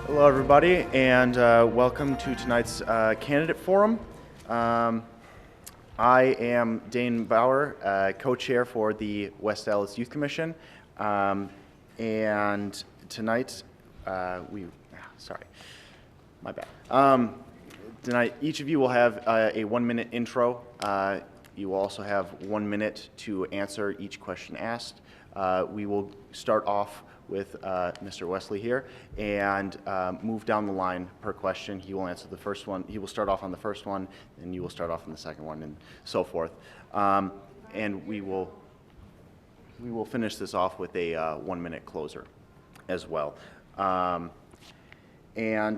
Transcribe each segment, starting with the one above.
Hello, everybody, and welcome to tonight's candidate forum. I am Dane Bauer, co-chair for the West Allis Youth Commission, and tonight tonight each of you will have a 1-minute intro. You will also have 1 minute to answer each question asked. We will start off with Mr. Wesley here and move down the line per question. He will answer the first one. He will start off on the first one, and you will start off on the second one, and so forth. And we will finish this off with a 1-minute closer as well. And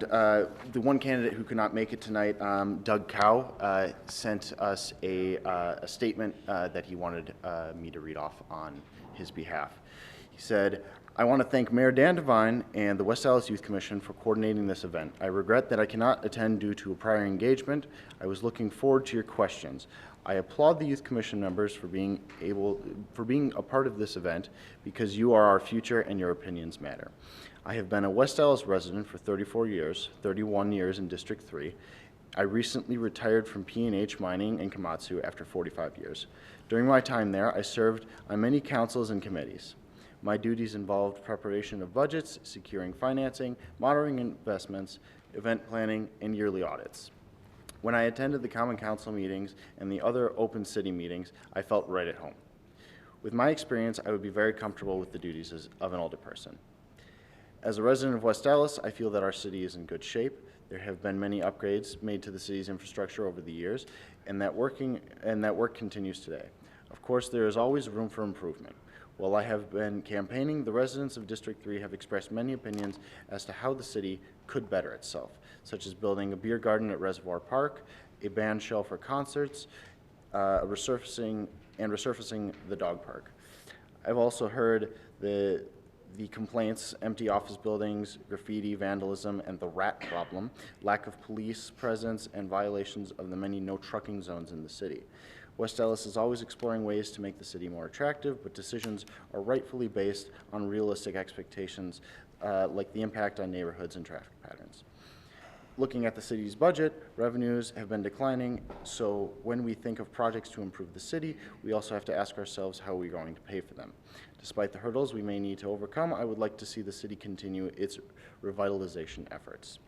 the one candidate who could not make it tonight, Doug Cow, sent us a statement that he wanted me to read off on his behalf. He said, "I want to thank Mayor Dan Devine and the West Allis Youth Commission for coordinating this event. I regret that I cannot attend due to a prior engagement. I was looking forward to your questions. I applaud the Youth Commission members for being a part of this event because you are our future and your opinions matter. I have been a West Allis resident for 34 years, 31 years in District 3. I recently retired from P&H Mining and Komatsu after 45 years. During my time there, I served on many councils and committees. My duties involved preparation of budgets, securing financing, monitoring investments, event planning, and yearly audits. When I attended the Common Council meetings and the other open city meetings, I felt right at home. With my experience, I would be very comfortable with the duties of an alderperson. As a resident of West Allis, I feel that our city is in good shape. There have been many upgrades made to the city's infrastructure over the years, and that work continues today. Of course, there is always room for improvement. While I have been campaigning, the residents of District 3 have expressed many opinions as to how the city could better itself, such as building a beer garden at Reservoir Park, a band shell for concerts, resurfacing the dog park. I've also heard the complaints: empty office buildings, graffiti, vandalism, and the rat problem, lack of police presence, and violations of the many no trucking zones in the city. West Allis is always exploring ways to make the city more attractive, but decisions are rightfully based on realistic expectations, like the impact on neighborhoods and traffic patterns. Looking at the city's budget, revenues have been declining, so when we think of projects to improve the city, we also have to ask ourselves how we're going to pay for them. Despite the hurdles we may need to overcome, I would like to see the city continue its revitalization efforts.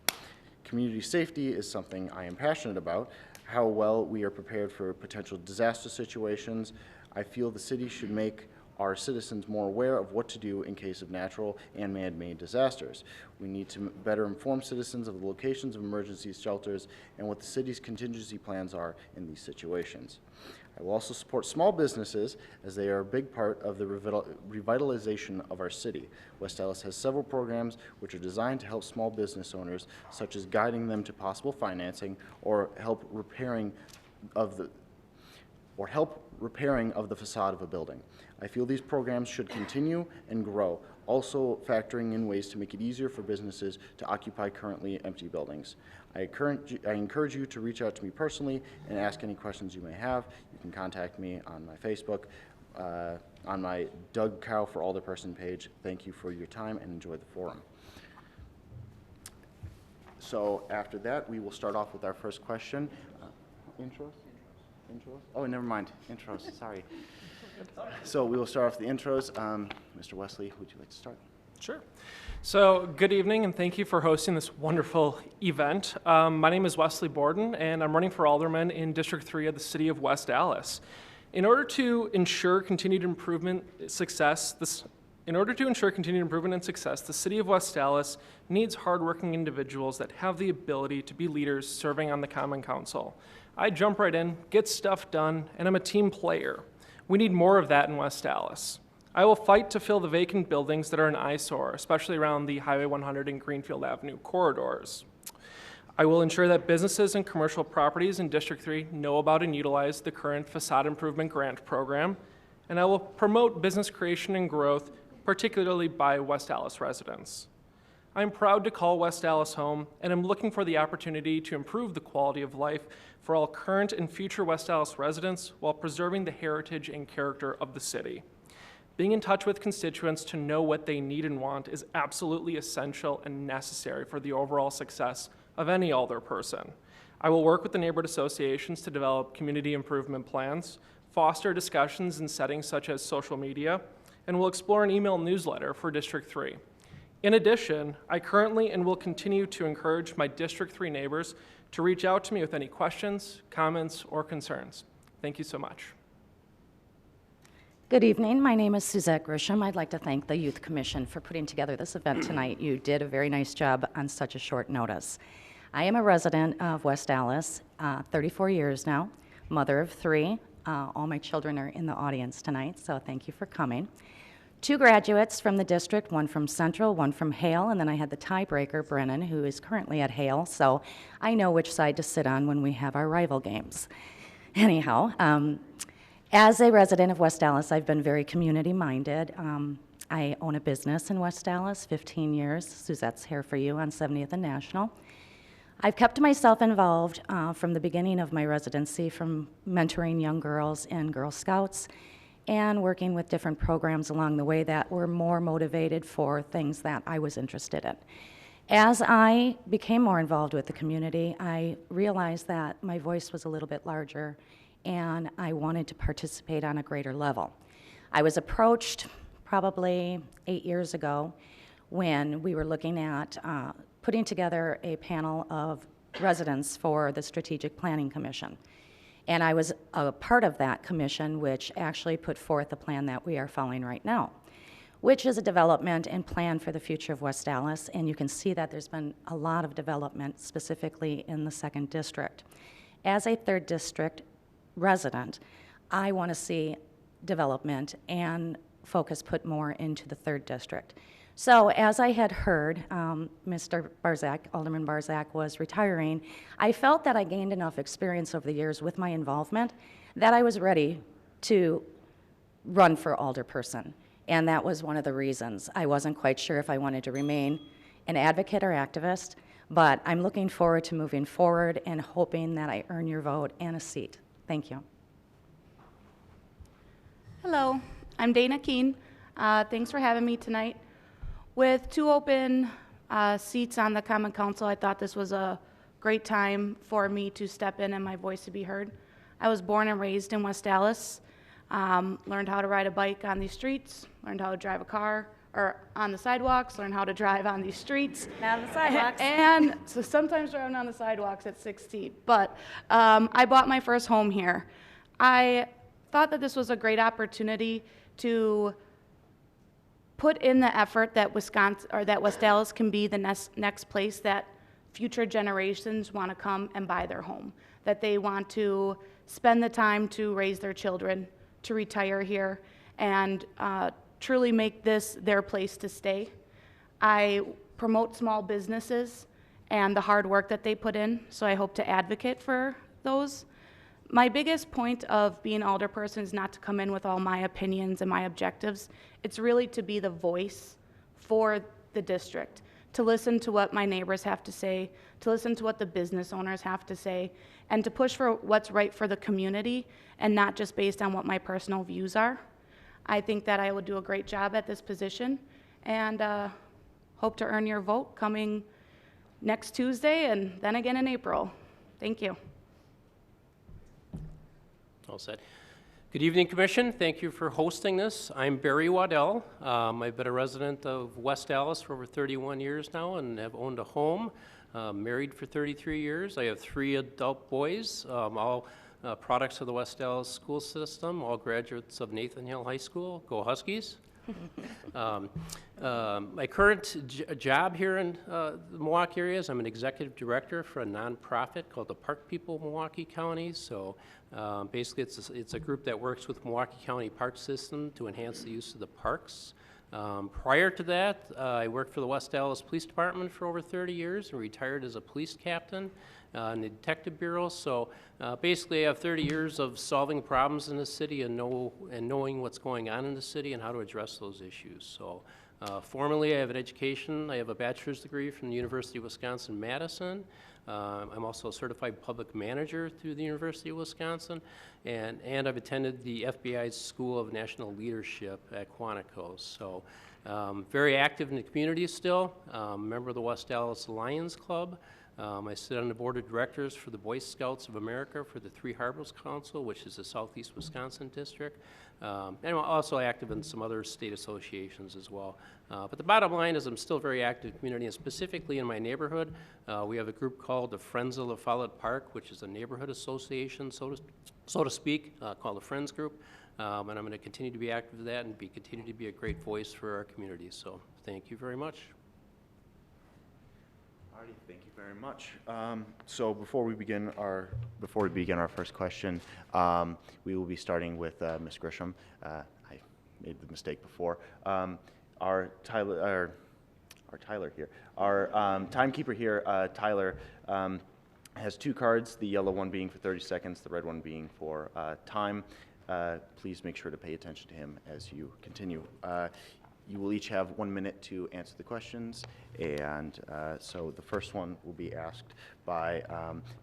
Community safety is something I am passionate about. How well we are prepared for potential disaster situations. I feel the city should make our citizens more aware of what to do in case of natural and man-made disasters. We need to better inform citizens of the locations of emergency shelters and what the city's contingency plans are in these situations. I will also support small businesses as they are a big part of the revitalization of our city. West Allis has several programs which are designed to help small business owners, such as guiding them to possible financing or help repairing of the facade of a building. I feel these programs should continue and grow, also factoring in ways to make it easier for businesses to occupy currently empty buildings. I encourage you to reach out to me personally and ask any questions you may have. You can contact me on my Facebook, on my Doug Cow for Alderperson page. Thank you for your time and enjoy the forum. So after that, we will start off with our first question. Intros? Oh, never mind. Intros, sorry. So we will start off the intros. Mr. Wesley, would you like to start? Sure. So good evening, and thank you for hosting this wonderful event. My name is Wesley Borden, and I'm running for alderman in District 3 of the city of West Allis. In order to ensure continued improvement and success, the city of West Allis needs hardworking individuals that have the ability to be leaders serving on the Common Council. I jump right in, get stuff done, and I'm a team player. We need more of that in West Allis. I will fight to fill the vacant buildings that are an eyesore, especially around the Highway 100 and Greenfield Avenue corridors. I will ensure that businesses and commercial properties in District 3 know about and utilize the current Facade Improvement Grant Program, and I will promote business creation and growth, particularly by West Allis residents. I'm proud to call West Allis home, and I'm looking for the opportunity to improve the quality of life for all current and future West Allis residents while preserving the heritage and character of the city. Being in touch with constituents to know what they need and want is absolutely essential and necessary for the overall success of any alderperson. I will work with the neighborhood associations to develop community improvement plans, foster discussions in settings such as social media, and will explore an email newsletter for District 3. In addition, I currently and will continue to encourage my District 3 neighbors to reach out to me with any questions, comments, or concerns. Thank you so much. Good evening. My name is Suzette Grisham. I'd like to thank the Youth Commission for putting together this event tonight. You did a very nice job on such a short notice. I am a resident of West Allis, 34 years now, mother of 3. All my children are in the audience tonight, so thank you for coming. 2 graduates from the district, one from Central, one from Hale, and then I had the tiebreaker, Brennan, who is currently at Hale, so I know which side to sit on when we have our rival games. Anyhow, as a resident of West Allis, I've been very community-minded. I own a business in West Allis, 15 years. Suzette's here for you on 70th and National. I've kept myself involved from the beginning of my residency, from mentoring young girls in Girl Scouts and working with different programs along the way that were more motivated for things that I was interested in. As I became more involved with the community, I realized that my voice was a little bit larger and I wanted to participate on a greater level. I was approached probably 8 years ago when we were looking at putting together a panel of residents for the Strategic Planning Commission. And I was a part of that commission, which actually put forth the plan that we are following right now, which is a development and plan for the future of West Allis. And you can see that there's been a lot of development, specifically in the 2nd District. As a 3rd District resident, I want to see development and focus put more into the 3rd District. So as I had heard, Mr. Barzak, Alderman Barzak, was retiring, I felt that I gained enough experience over the years with my involvement that I was ready to run for alderperson. And that was one of the reasons. I wasn't quite sure if I wanted to remain an advocate or activist, but I'm looking forward to moving forward and hoping that I earn your vote and a seat. Thank you. Hello, I'm Dana Keene. Thanks for having me tonight. With 2 open seats on the Common Council, I thought this was a great time for me to step in and my voice to be heard. I was born and raised in West Allis, learned how to ride a bike on these streets, learned how to drive a car, or on the sidewalks, learned how to drive on these streets. Not on the sidewalks. And so sometimes driving on the sidewalks at 16. But I bought my first home here. I thought that this was a great opportunity to put in the effort that West Allis can be the next place that future generations want to come and buy their home, that they want to spend the time to raise their children, to retire here, and truly make this their place to stay. I promote small businesses and the hard work that they put in, so I hope to advocate for those. My biggest point of being alderperson is not to come in with all my opinions and my objectives. It's really to be the voice for the district, to listen to what my neighbors have to say, to listen to what the business owners have to say, and to push for what's right for the community and not just based on what my personal views are. I think that I will do a great job at this position and hope to earn your vote coming next Tuesday and then again in April. Thank you. All set. Good evening, Commission. Thank you for hosting this. I'm Barry Waddell. I've been a resident of West Allis for over 31 years now and have owned a home, married for 33 years. I have 3 adult boys, all products of the West Allis school system, all graduates of Nathan Hill High School. Go Huskies. My current job here in the Milwaukee area is I'm an executive director for a nonprofit called the Park People of Milwaukee County. So basically it's a group that works with Milwaukee County Park System to enhance the use of the parks. Prior to that, I worked for the West Allis Police Department for over 30 years and retired as a police captain. in the Detective Bureau. So basically, I have 30 years of solving problems in the city and knowing what's going on in the city and how to address those issues. So formally, I have an education. I have a bachelor's degree from the University of Wisconsin-Madison. I'm also a certified public manager through the University of Wisconsin, and I've attended the FBI's School of National Leadership at Quantico. So very active in the community still, member of the West Allis Lions Club. I sit on the board of directors for the Boy Scouts of America for the Three Harbors Council, which is the Southeast Wisconsin district. And I'm also active in some other state associations as well. But the bottom line is I'm still very active in the community, and specifically in my neighborhood. We have a group called the Friends of La Follette Park, which is a neighborhood association, so to speak, called the Friends Group. And I'm going to continue to be active in that and continue to be a great voice for our community. So thank you very much. Alrighty, thank you very much. So before we begin our first question, we will be starting with Ms. Grisham. I made the mistake before. Our timekeeper here, Tyler, has two cards. The yellow one being for 30 seconds, the red one being for time. Please make sure to pay attention to him as you continue. You will each have 1 minute to answer the questions, and so the first one will be asked by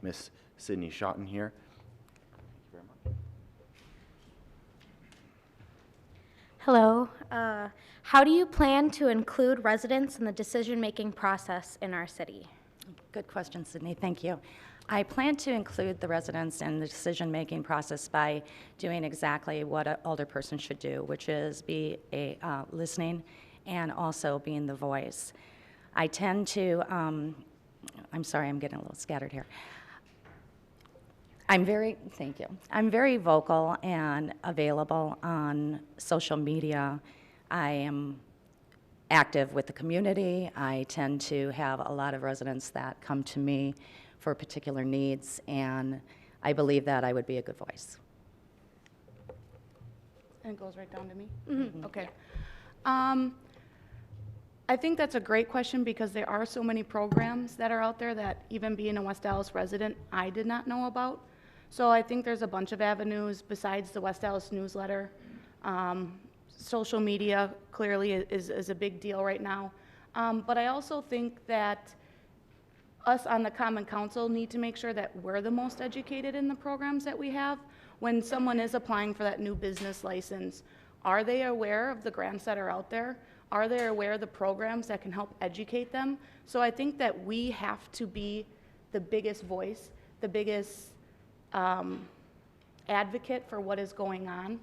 Ms. Sydney Schotten here. Thank you very much. Hello. How do you plan to include residents in the decision-making process in our city? Good question, Sydney. Thank you. I plan to include the residents in the decision-making process by doing exactly what an alderperson should do, which is be listening and also being the voice. I tend to, I'm sorry, I'm getting a little scattered here. Thank you. I'm very vocal and available on social media. I am active with the community. I tend to have a lot of residents that come to me for particular needs, and I believe that I would be a good voice. And it goes right down to me? Mm-hmm. Okay. I think that's a great question because there are so many programs that are out there that even being a West Allis resident, I did not know about. So I think there's a bunch of avenues besides the West Allis newsletter. Social media clearly is a big deal right now. But I also think that us on the Common Council need to make sure that we're the most educated in the programs that we have. When someone is applying for that new business license, are they aware of the grants that are out there? Are they aware of the programs that can help educate them? So I think that we have to be the biggest voice, the biggest advocate for what is going on,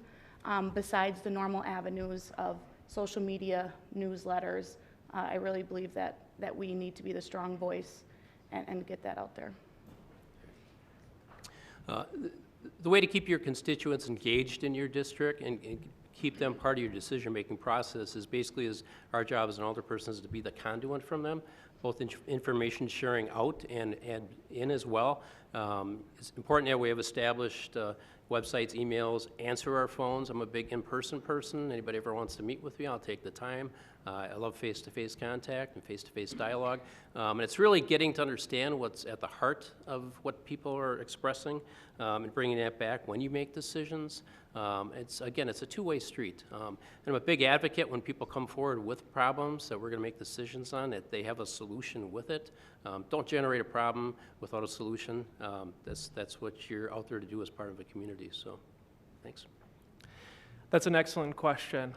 besides the normal avenues of social media, newsletters. I really believe that we need to be the strong voice and get that out there. The way to keep your constituents engaged in your district and keep them part of your decision-making process is basically our job as an alderperson is to be the conduit from them, both information sharing out and in as well. It's important that we have established websites, emails, answer our phones. I'm a big in-person person. Anybody ever wants to meet with me, I'll take the time. I love face-to-face contact and face-to-face dialogue. And it's really getting to understand what's at the heart of what people are expressing and bringing that back when you make decisions. It's a two-way street. And I'm a big advocate when people come forward with problems that we're going to make decisions on, that they have a solution with it. Don't generate a problem without a solution. That's what you're out there to do as part of a community. So, thanks. That's an excellent question.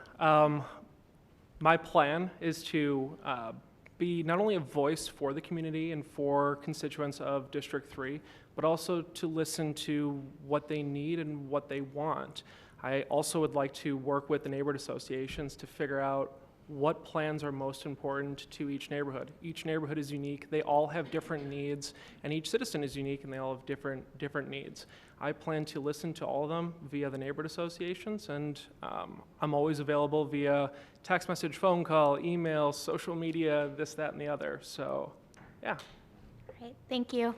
My plan is to be not only a voice for the community and for constituents of District 3, but also to listen to what they need and what they want. I also would like to work with the neighborhood associations to figure out what plans are most important to each neighborhood. Each neighborhood is unique. They all have different needs, and each citizen is unique, and they all have different needs. I plan to listen to all of them via the neighborhood associations, and I'm always available via text message, phone call, email, social media, this, that, and the other. So, yeah. Great, thank you.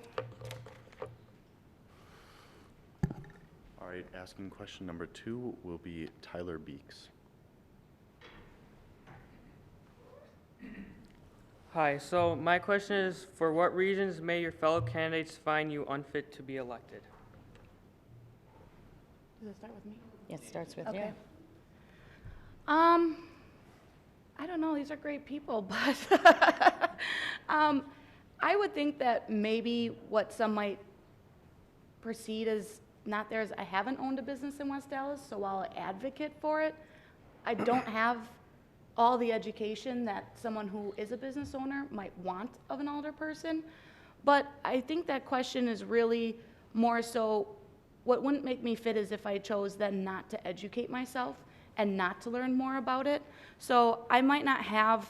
All right, asking question number 2 will be Tyler Beeks. Hi, so my question is, for what reasons may your fellow candidates find you unfit to be elected? Does it start with me? It starts with Okay. you. I don't know, these are great people, but I would think that maybe what some might perceive as not theirs, I haven't owned a business in West Allis, so while I advocate for it, I don't have all the education that someone who is a business owner might want of an alderperson. But I think that question is really more so, what wouldn't make me fit is if I chose then not to educate myself and not to learn more about it. So I might not have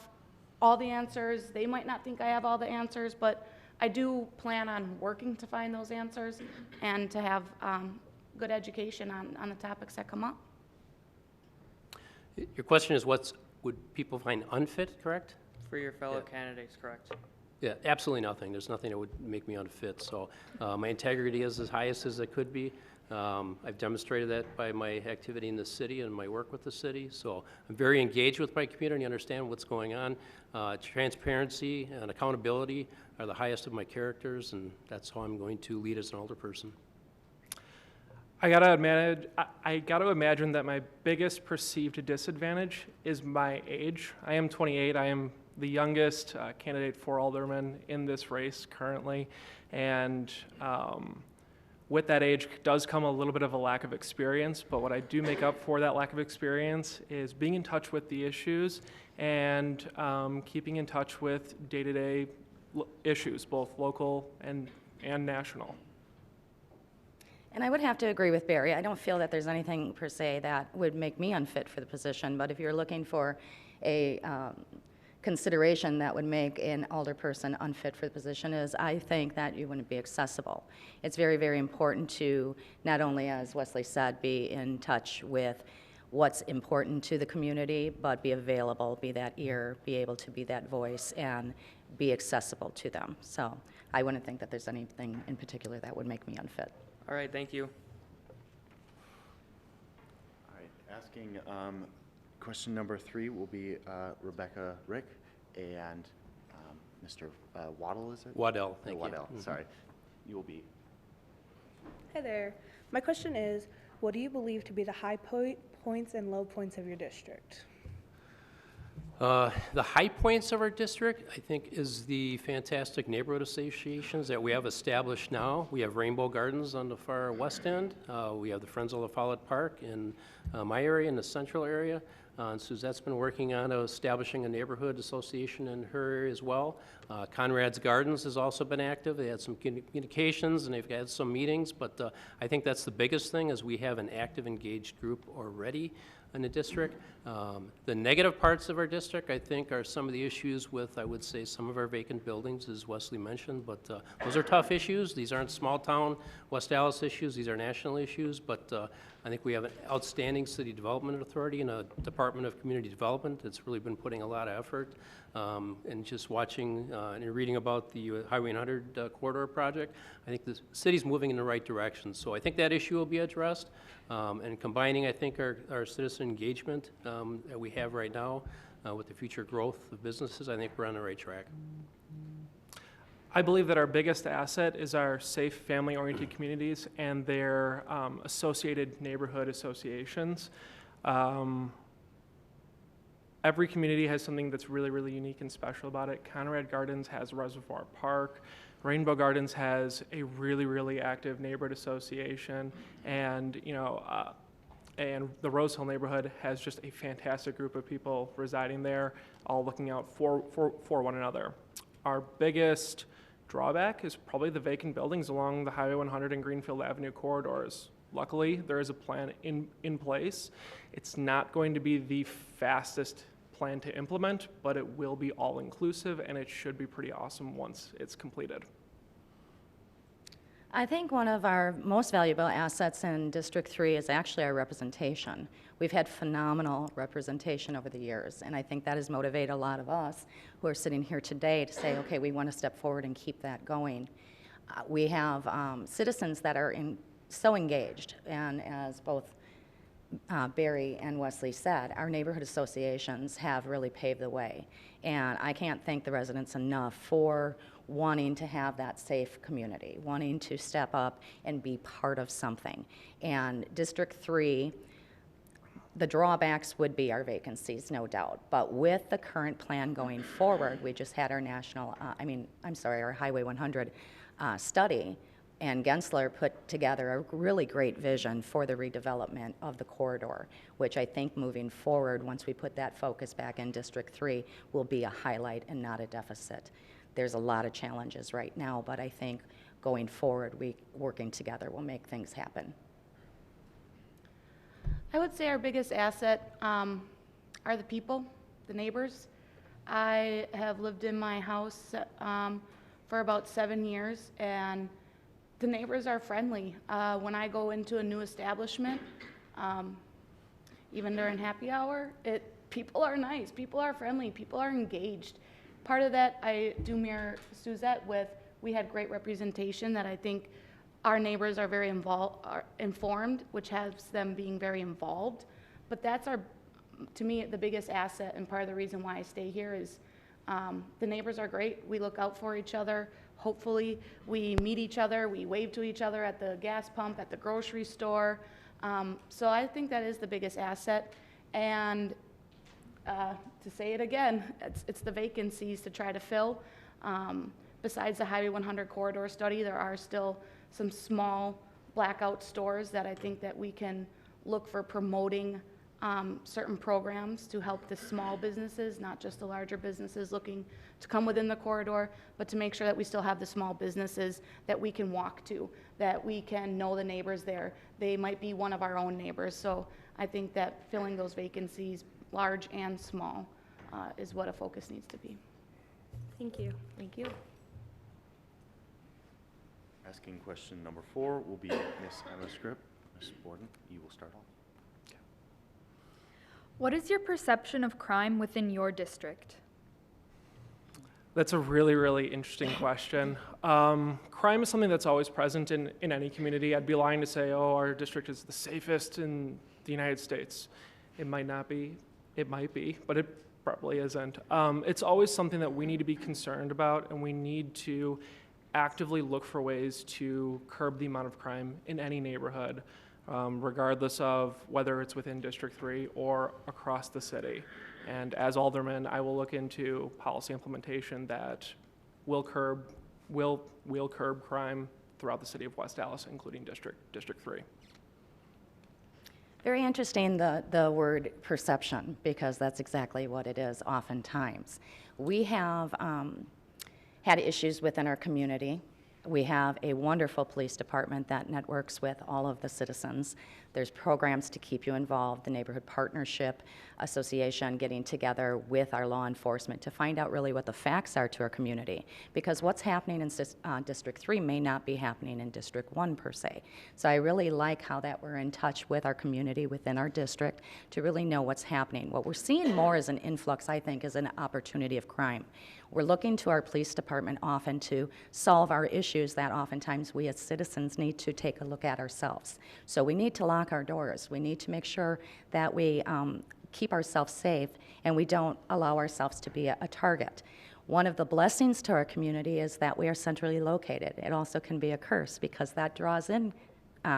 all the answers, they might not think I have all the answers, but I do plan on working to find those answers and to have good education on the topics that come up. Your question is would people find unfit, correct? For your fellow candidates, correct? Yeah, absolutely nothing. There's nothing that would make me unfit. So my integrity is as highest as it could be. I've demonstrated that by my activity in the city and my work with the city. So I'm very engaged with my community, understand what's going on. Transparency and accountability are the highest of my characters, and that's how I'm going to lead as an alderperson. I gotta imagine that my biggest perceived disadvantage is my age. I am 28. I am the youngest candidate for alderman in this race currently, and with that age does come a little bit of a lack of experience. But what I do make up for that lack of experience is being in touch with the issues and keeping in touch with day-to-day issues, both local and national. And I would have to agree with Barry. I don't feel that there's anything per se that would make me unfit for the position, but if you're looking for a consideration that would make an alderperson unfit for the position is I think that you wouldn't be accessible. It's very, very important to not only, as Wesley said, be in touch with what's important to the community, but be available, be that ear, be able to be that voice, and be accessible to them. So I wouldn't think that there's anything in particular that would make me unfit. All right, thank you. All right, asking question number 3 will be Rebecca Rick and Mr. Waddle, is it? Waddell, thank you. Waddell, sorry. You will be. Hi there. My question is, what do you believe to be the high points and low points of your district? The high points of our district, I think, is the fantastic neighborhood associations that we have established now. We have Rainbow Gardens on the far west end. We have the Friends of La Follette Park in my area, in the central area. And Suzette's been working on establishing a neighborhood association in her area as well. Conrad's Gardens has also been active. They had some communications and they've had some meetings, but I think that's the biggest thing is we have an active, engaged group already in the district. The negative parts of our district, I think, are some of the issues with, I would say, some of our vacant buildings, as Wesley mentioned, but those are tough issues. These aren't small-town West Allis issues. These are national issues, but I think we have an outstanding city development authority and a Department of Community Development that's really been putting a lot of effort. And just watching and reading about the Highway 100 corridor project, I think the city's moving in the right direction. So I think that issue will be addressed. And combining, I think, our citizen engagement that we have right now with the future growth of businesses, I think we're on the right track. I believe that our biggest asset is our safe, family-oriented communities and their associated neighborhood associations. Every community has something that's really, really unique and special about it. Conrad Gardens has Reservoir Park. Rainbow Gardens has a really, really active neighborhood association. And, and the Rose Hill neighborhood has just a fantastic group of people residing there, all looking out for one another. Our biggest drawback is probably the vacant buildings along the Highway 100 and Greenfield Avenue corridors. Luckily, there is a plan in place. It's not going to be the fastest plan to implement, but it will be all-inclusive, and it should be pretty awesome once it's completed. I think one of our most valuable assets in District 3 is actually our representation. We've had phenomenal representation over the years, and I think that has motivated a lot of us who are sitting here today to say, okay, we want to step forward and keep that going. We have citizens that are so engaged, and as both Barry and Wesley said, our neighborhood associations have really paved the way. And I can't thank the residents enough for wanting to have that safe community, wanting to step up and be part of something. And District 3, the drawbacks would be our vacancies, no doubt. But with the current plan going forward, we just had our our Highway 100 study, and Gensler put together a really great vision for the redevelopment of the corridor, which I think moving forward, once we put that focus back in District 3, will be a highlight and not a deficit. There's a lot of challenges right now, but I think going forward, working together will make things happen. I would say our biggest asset are the people, the neighbors. I have lived in my house for about 7 years, and the neighbors are friendly. When I go into a new establishment, even during happy hour, people are nice, people are friendly, people are engaged. Part of that I do mirror Suzette with. We had great representation that I think our neighbors are very informed, which has them being very involved. But that's to me, the biggest asset, and part of the reason why I stay here is the neighbors are great. We look out for each other. Hopefully, we meet each other. We wave to each other at the gas pump, at the grocery store. So I think that is the biggest asset. And to say it again, it's the vacancies to try to fill. Besides the Highway 100 corridor study, there are still some small blackout stores that I think that we can look for promoting certain programs to help the small businesses, not just the larger businesses looking to come within the corridor, but to make sure that we still have the small businesses that we can walk to, that we can know the neighbors there. They might be one of our own neighbors. So I think that filling those vacancies, large and small, is what a focus needs to be. Thank you. Thank you. Asking question number 4 will be Ms. Emma Scripp. Ms. Borden, you will start off. What is your perception of crime within your district? That's a really, really interesting question. Crime is something that's always present in any community. I'd be lying to say, oh, our district is the safest in the United States. It might not be, it might be, but it probably isn't. It's always something that we need to be concerned about, and we need to actively look for ways to curb the amount of crime in any neighborhood, regardless of whether it's within District 3 or across the city. And as alderman, I will look into policy implementation that will curb crime throughout the city of West Allis, including District 3. Very interesting, the word perception, because that's exactly what it is oftentimes. We have had issues within our community. We have a wonderful police department that networks with all of the citizens. There's programs to keep you involved, the Neighborhood Partnership Association getting together with our law enforcement to find out really what the facts are to our community. Because what's happening in District 3 may not be happening in District 1 per se. So I really like how that we're in touch with our community within our district to really know what's happening. What we're seeing more as an influx, I think, is an opportunity of crime. We're looking to our police department often to solve our issues that oftentimes we as citizens need to take a look at ourselves. So we need to lock our doors. We need to make sure that we keep ourselves safe and we don't allow ourselves to be a target. One of the blessings to our community is that we are centrally located. It also can be a curse because that draws in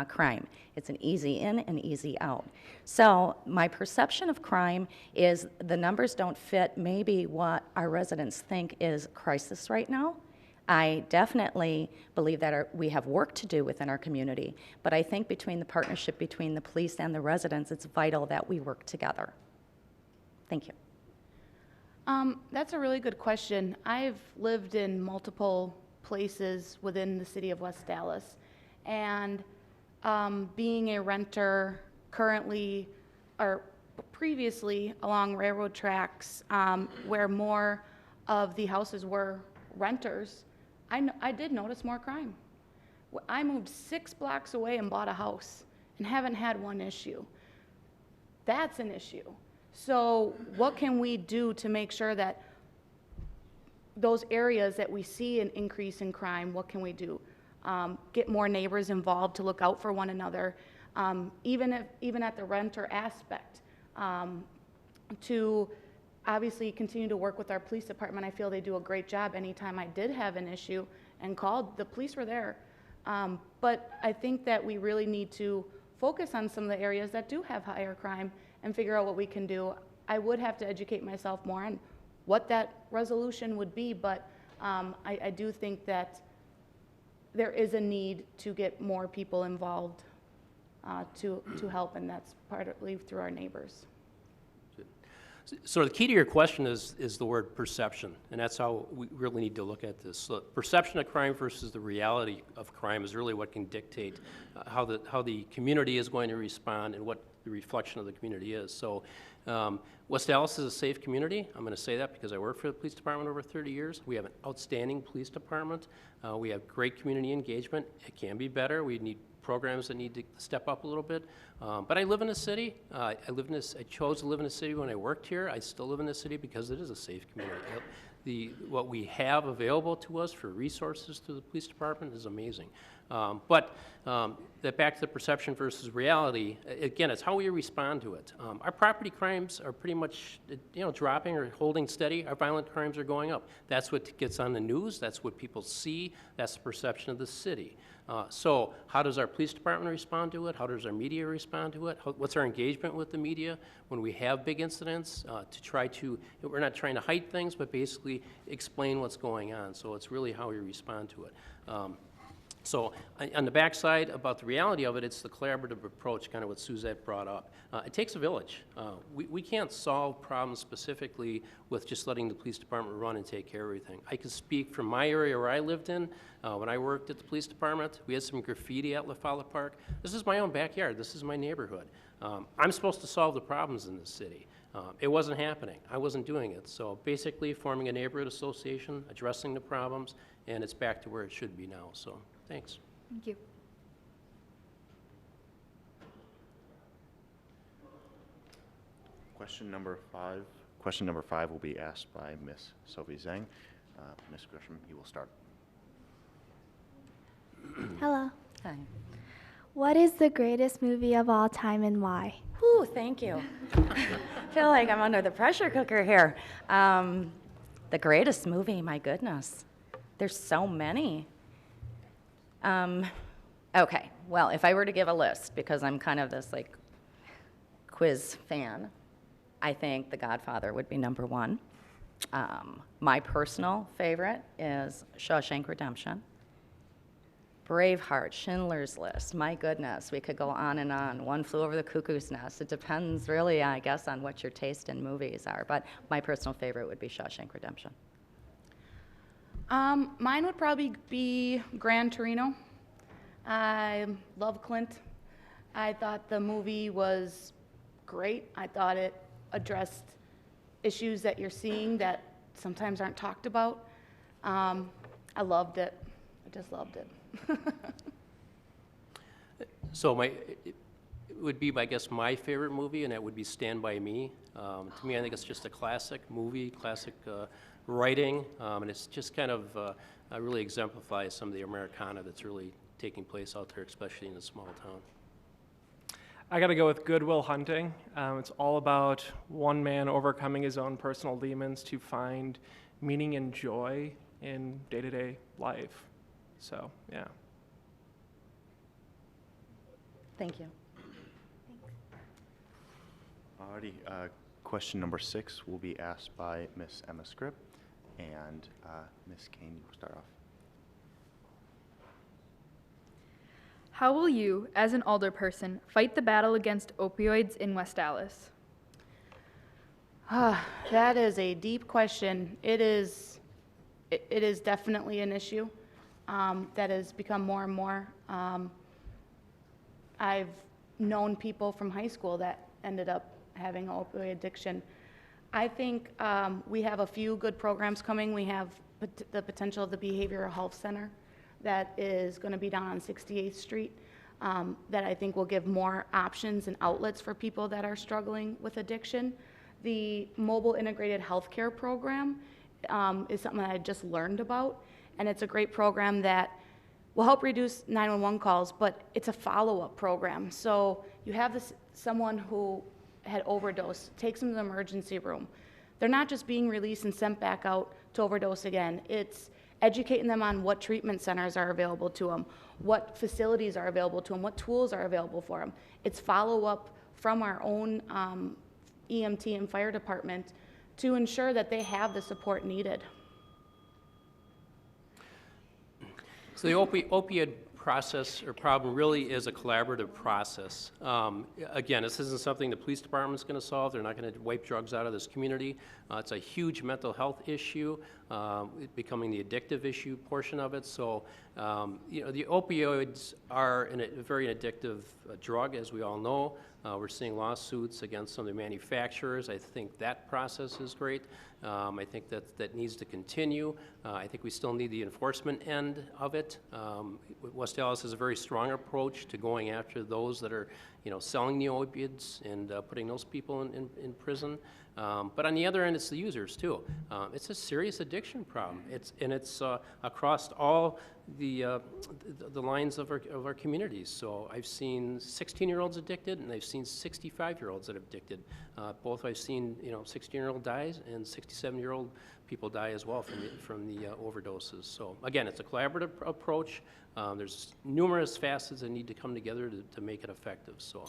crime. It's an easy in and easy out. So my perception of crime is the numbers don't fit maybe what our residents think is crisis right now. I definitely believe that we have work to do within our community, but I think between the partnership between the police and the residents, it's vital that we work together. Thank you. That's a really good question. I've lived in multiple places within the city of West Allis, and being a renter currently, or previously along railroad tracks, where more of the houses were renters, I did notice more crime. I moved 6 blocks away and bought a house and haven't had one issue. That's an issue. So what can we do to make sure that those areas that we see an increase in crime, what can we do? Get more neighbors involved to look out for one another. even at the renter aspect, to obviously continue to work with our police department. I feel they do a great job. Anytime I did have an issue and called, the police were there. But I think that we really need to focus on some of the areas that do have higher crime and figure out what we can do. I would have to educate myself more on what that resolution would be, but I do think that there is a need to get more people involved to help, and that's partly through our neighbors. So the key to your question is the word perception, and that's how we really need to look at this. So perception of crime versus the reality of crime is really what can dictate how the community is going to respond and what the reflection of the community is. So West Allis is a safe community. I'm going to say that because I worked for the police department over 30 years. We have an outstanding police department. We have great community engagement. It can be better. We need programs that need to step up a little bit. But I live in a city. I chose to live in a city when I worked here. I still live in the city because it is a safe community. What we have available to us for resources through the police department is amazing. But back to the perception versus reality, again, it's how we respond to it. Our property crimes are pretty much dropping or holding steady. Our violent crimes are going up. That's what gets on the news. That's what people see. That's the perception of the city. So how does our police department respond to it? How does our media respond to it? What's our engagement with the media when we have big incidents we're not trying to hide things, but basically explain what's going on. So it's really how we respond to it. So on the backside, about the reality of it, it's the collaborative approach, kind of what Suzette brought up. It takes a village. We can't solve problems specifically with just letting the police department run and take care of everything. I can speak from my area where I lived in. When I worked at the police department, we had some graffiti at La Folla Park. This is my own backyard. This is my neighborhood. I'm supposed to solve the problems in this city. It wasn't happening. I wasn't doing it. So basically forming a neighborhood association, addressing the problems, and it's back to where it should be now. So thanks. Thank you. Question number 5. Question number 5 will be asked by Ms. Sophie Zhang. Ms. Grisham, you will start. Hello. Hi. What is the greatest movie of all time and why? Ooh, thank you. I feel like I'm under the pressure cooker here. The greatest movie, my goodness. There's so many. Okay, well, if I were to give a list, because I'm kind of this quiz fan, I think The Godfather would be number 1. My personal favorite is Shawshank Redemption. Braveheart, Schindler's List, my goodness, we could go on and on. One Flew Over the Cuckoo's Nest. It depends really, I guess, on what your taste in movies are, but my personal favorite would be Shawshank Redemption. Mine would probably be Gran Torino. I love Clint. I thought the movie was great. I thought it addressed issues that you're seeing that sometimes aren't talked about. I loved it. I just loved it. So it would be, I guess, my favorite movie, and that would be Stand By Me. To me, I think it's just a classic movie, classic writing, and it's just kind of really exemplifies some of the Americana that's really taking place out there, especially in a small town. I got to go with Good Will Hunting. It's all about one man overcoming his own personal demons to find meaning and joy in day-to-day life. So, yeah. Thank you. Alrighty, question number 6 will be asked by Miss Emma Scripp, and Miss Kane, you will start off. How will you, as an alderperson, fight the battle against opioids in West Allis? That is a deep question. It is definitely an issue that has become more and more. I've known people from high school that ended up having opioid addiction. I think we have a few good programs coming. We have the potential of the Behavioral Health Center that is going to be down on 68th Street that I think will give more options and outlets for people that are struggling with addiction. The Mobile Integrated Healthcare Program is something that I just learned about, and it's a great program that will help reduce 911 calls, but it's a follow-up program. So you have someone who had overdosed, takes them to the emergency room. They're not just being released and sent back out to overdose again. It's educating them on what treatment centers are available to them, what facilities are available to them, what tools are available for them. It's follow-up from our own EMT and fire department to ensure that they have the support needed. So the opioid process or problem really is a collaborative process. Again, this isn't something the police department's going to solve. They're not going to wipe drugs out of this community. It's a huge mental health issue, becoming the addictive issue portion of it. So, the opioids are a very addictive drug, as we all know. We're seeing lawsuits against some of the manufacturers. I think that process is great. I think that needs to continue. I think we still need the enforcement end of it. West Allis has a very strong approach to going after those that are, selling the opiates and putting those people in prison. But on the other end, it's the users too. It's a serious addiction problem. It's across all the lines of our communities. So I've seen 16-year-olds addicted, and I've seen 65-year-olds that are addicted. Both I've seen, 16-year-old dies, and 67-year-old people die as well from the overdoses. So again, it's a collaborative approach. There's numerous facets that need to come together to make it effective. So.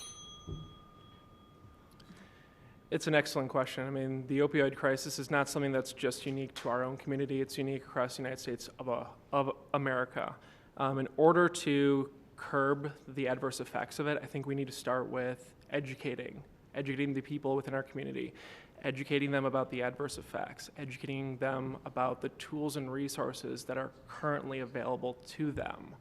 It's an excellent question. I mean, the opioid crisis is not something that's just unique to our own community. It's unique across the United States of America. In order to curb the adverse effects of it, I think we need to start with educating the people within our community, educating them about the adverse effects, educating them about the tools and resources that are currently available to them.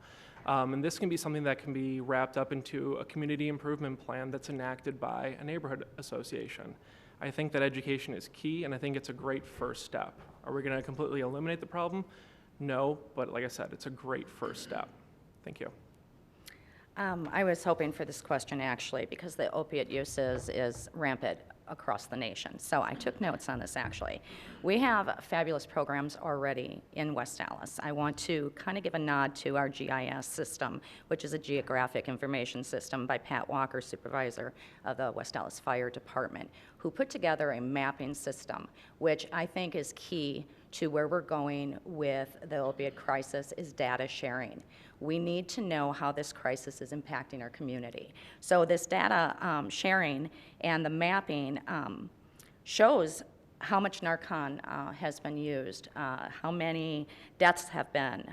And this can be something that can be wrapped up into a community improvement plan that's enacted by a neighborhood association. I think that education is key, and I think it's a great first step. Are we going to completely eliminate the problem? No, but like I said, it's a great first step. Thank you. I was hoping for this question actually because the opiate use is rampant across the nation. So I took notes on this actually. We have fabulous programs already in West Allis. I want to kind of give a nod to our GIS system, which is a geographic information system by Pat Walker, supervisor of the West Allis Fire Department, who put together a mapping system, which I think is key to where we're going with the opioid crisis is data sharing. We need to know how this crisis is impacting our community. So this data sharing and the mapping shows how much Narcan has been used, how many deaths have been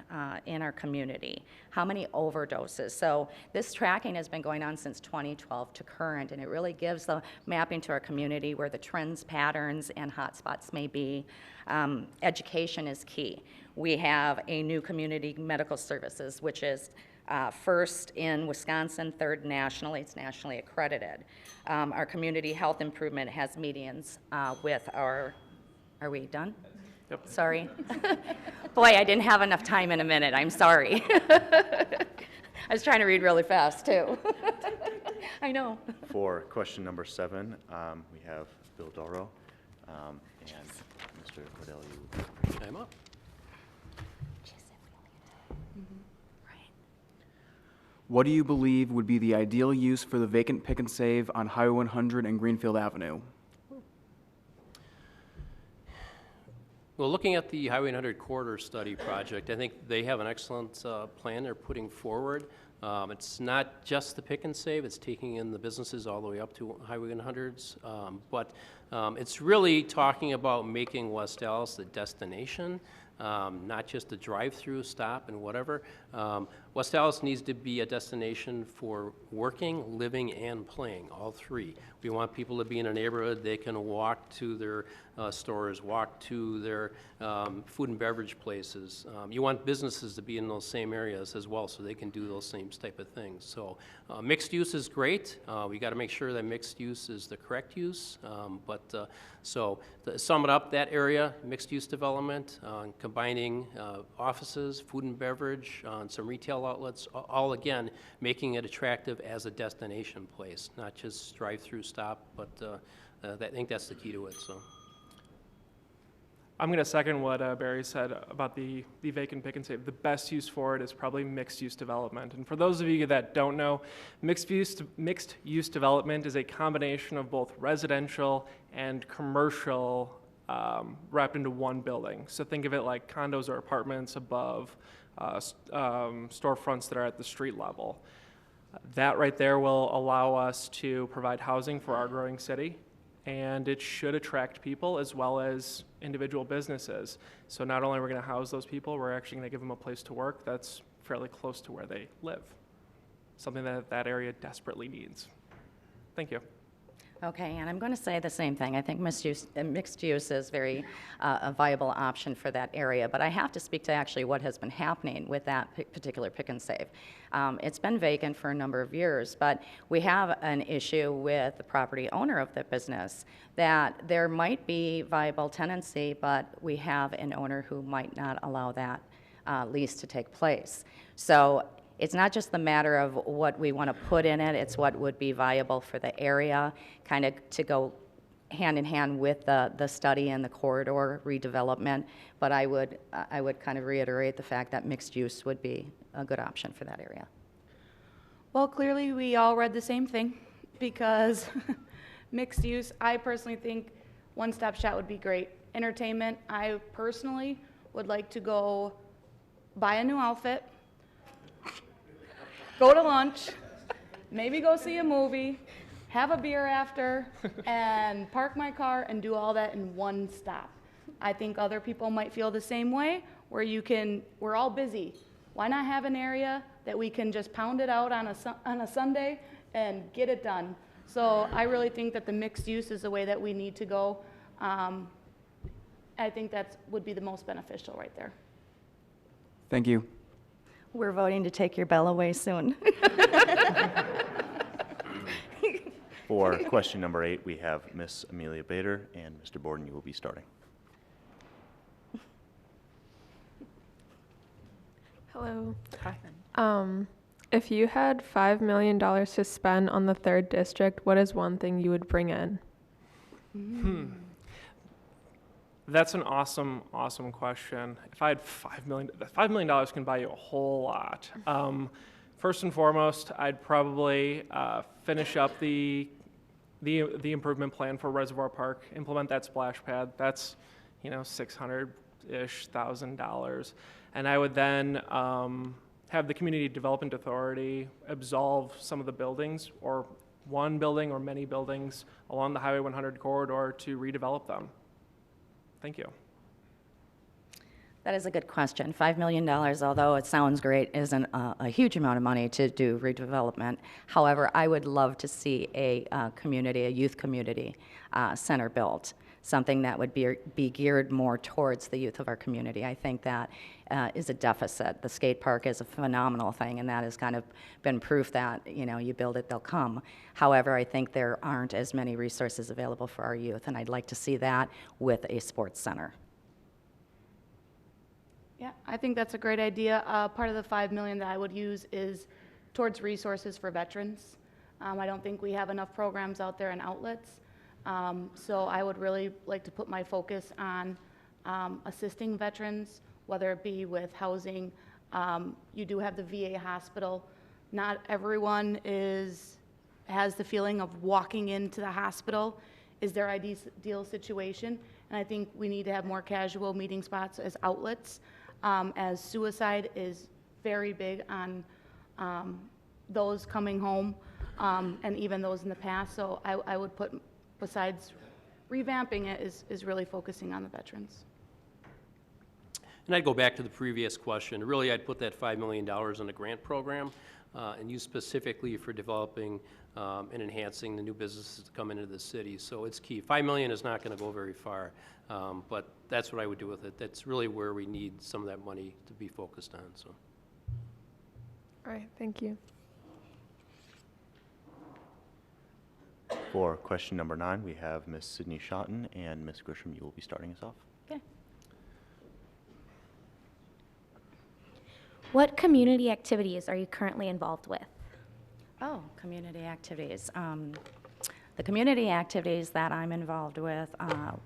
in our community, how many overdoses. So this tracking has been going on since 2012 to current, and it really gives the mapping to our community where the trends, patterns, and hotspots may be. Education is key. We have a new community medical services, which is first in Wisconsin, third nationally. It's nationally accredited. Our community health improvement has meetings with our, are we done? Yep. Sorry. Boy, I didn't have enough time in a minute. I'm sorry. I was trying to read really fast, too. I know. For question number 7, we have Bill Doro and Mr. Cordell. I'm up. What do you believe would be the ideal use for the vacant pick and save on Highway 100 and Greenfield Avenue? Well, looking at the Highway 100 corridor study project, I think they have an excellent plan they're putting forward. It's not just the pick and save, it's taking in the businesses all the way up to Highway 100s, but it's really talking about making West Allis the destination, not just a drive-through stop and whatever. West Allis needs to be a destination for working, living, and playing, all three. We want people to be in a neighborhood they can walk to their stores, walk to their food and beverage places. You want businesses to be in those same areas as well so they can do those same type of things. So mixed use is great. We got to make sure that mixed use is the correct use. So to sum it up, that area, mixed use development, combining offices, food and beverage, some retail outlets, all again, making it attractive as a destination place, not just drive-through stop, but I think that's the key to it. So. I'm going to second what Barry said about the vacant pick and save. The best use for it is probably mixed-use development. And for those of you that don't know, mixed-use development is a combination of both residential and commercial wrapped into one building. So think of it like condos or apartments above storefronts that are at the street level. That right there will allow us to provide housing for our growing city, and it should attract people as well as individual businesses. So not only are we going to house those people, we're actually going to give them a place to work that's fairly close to where they live, something that that area desperately needs. Thank you. Okay, and I'm going to say the same thing. I think mixed use is very a viable option for that area, but I have to speak to actually what has been happening with that particular pick and save. It's been vacant for a number of years, but we have an issue with the property owner of the business that there might be viable tenancy, but we have an owner who might not allow that lease to take place. So it's not just the matter of what we want to put in it, it's what would be viable for the area, kind of to go hand in hand with the study and the corridor redevelopment. But I would kind of reiterate the fact that mixed use would be a good option for that area. Well, clearly we all read the same thing, because mixed use, I personally think one-stop shop would be great. Entertainment, I personally would like to go buy a new outfit, go to lunch, maybe go see a movie, have a beer after, and park my car and do all that in one stop. I think other people might feel the same way, where we're all busy. Why not have an area that we can just pound it out on a Sunday and get it done? So I really think that the mixed use is the way that we need to go. I think that would be the most beneficial right there. Thank you. We're voting to take your bell away soon. For question number 8, we have Miss Amelia Bader, and Mr. Borden, you will be starting. Hello. Hi. If you had $5 million to spend on the 3rd district, what is one thing you would bring in? That's an awesome, awesome question. If I had $5 million can buy you a whole lot. First and foremost, I'd probably finish up the improvement plan for Reservoir Park, implement that splash pad. That's, $600-ish thousand. And I would then have the Community Development Authority absolve some of the buildings, or one building or many buildings along the Highway 100 corridor, to redevelop them. Thank you. That is a good question. $5 million, although it sounds great, isn't a huge amount of money to do redevelopment. However, I would love to see a youth community center built, something that would be geared more towards the youth of our community. I think that is a deficit. The skate park is a phenomenal thing, and that has kind of been proof that, you build it, they'll come. However, I think there aren't as many resources available for our youth, and I'd like to see that with a sports center. Yeah, I think that's a great idea. Part of the $5 million that I would use is towards resources for veterans. I don't think we have enough programs out there and outlets. So I would really like to put my focus on assisting veterans, whether it be with housing. You do have the VA hospital. Not everyone has the feeling of walking into the hospital is their ideal situation. And I think we need to have more casual meeting spots as outlets, as suicide is very big on those coming home, and even those in the past. So I would put, besides revamping it, is really focusing on the veterans. And I'd go back to the previous question. Really, I'd put that $5 million in a grant program and use specifically for developing and enhancing the new businesses that come into the city. So it's key. $5 million is not going to go very far, but that's what I would do with it. That's really where we need some of that money to be focused on. So. All right, thank you. For question number 9, we have Ms. Sydney Schotten, and Ms. Grisham, you will be starting us off. Okay. What community activities are you currently involved with? Oh, community activities. The community activities that I'm involved with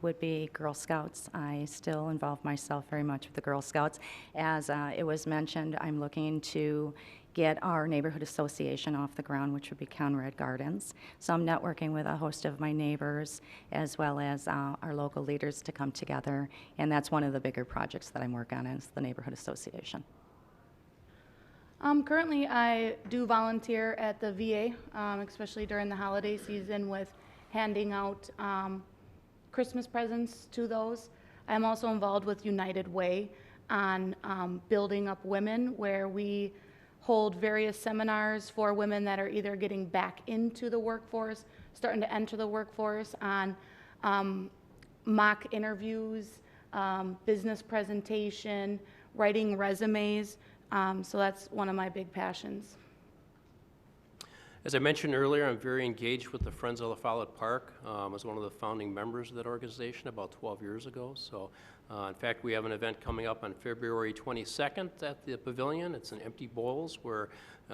would be Girl Scouts. I still involve myself very much with the Girl Scouts. As it was mentioned, I'm looking to get our neighborhood association off the ground, which would be Conrad Gardens. So I'm networking with a host of my neighbors as well as our local leaders to come together, and that's one of the bigger projects that I'm working on is the neighborhood association. Currently, I do volunteer at the VA, especially during the holiday season with handing out Christmas presents to those. I'm also involved with United Way on building up women, where we hold various seminars for women that are either getting back into the workforce, starting to enter the workforce, on mock interviews, business presentation, writing resumes. So that's one of my big passions. As I mentioned earlier, I'm very engaged with the Friends of the Follett Park. I was one of the founding members of that organization about 12 years ago. So, in fact, we have an event coming up on February 22nd at the Pavilion. It's an Empty Bowls where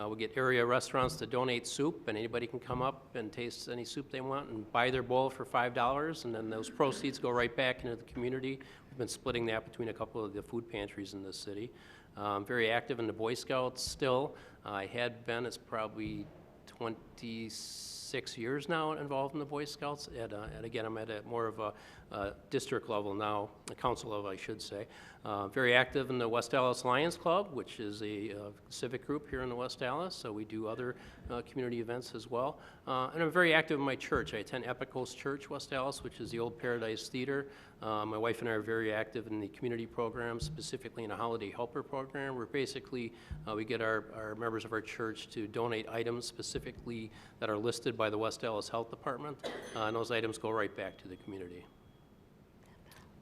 we get area restaurants to donate soup, and anybody can come up and taste any soup they want and buy their bowl for $5, and then those proceeds go right back into the community. We've been splitting that between a couple of the food pantries in the city. Very active in the Boy Scouts still. I had been, it's probably 26 years now involved in the Boy Scouts, and again, I'm at more of a district level now, a council level, I should say. Very active in the West Allis Lions Club, which is a civic group here in the West Allis, so we do other community events as well. And I'm very active in my church. I attend Epicos Church, West Allis, which is the old Paradise Theater. My wife and I are very active in the community program, specifically in a holiday helper program, where basically we get our members of our church to donate items specifically that are listed by the West Allis Health Department, and those items go right back to the community.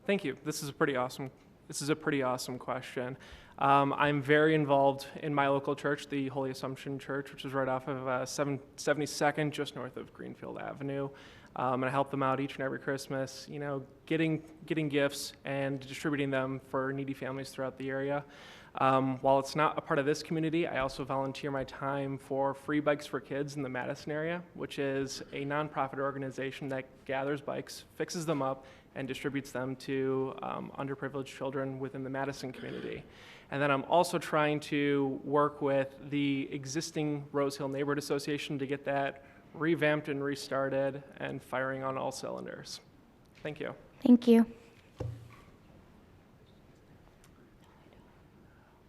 Thank you. This is a pretty awesome question. I'm very involved in my local church, the Holy Assumption Church, which is right off of 72nd, just north of Greenfield Avenue. And I help them out each and every Christmas, you know, getting gifts and distributing them for needy families throughout the area. While it's not a part of this community, I also volunteer my time for Free Bikes for Kids in the Madison area, which is a nonprofit organization that gathers bikes, fixes them up, and distributes them to underprivileged children within the Madison community. And then I'm also trying to work with the existing Rose Hill Neighborhood Association to get that revamped and restarted and firing on all cylinders. Thank you. Thank you.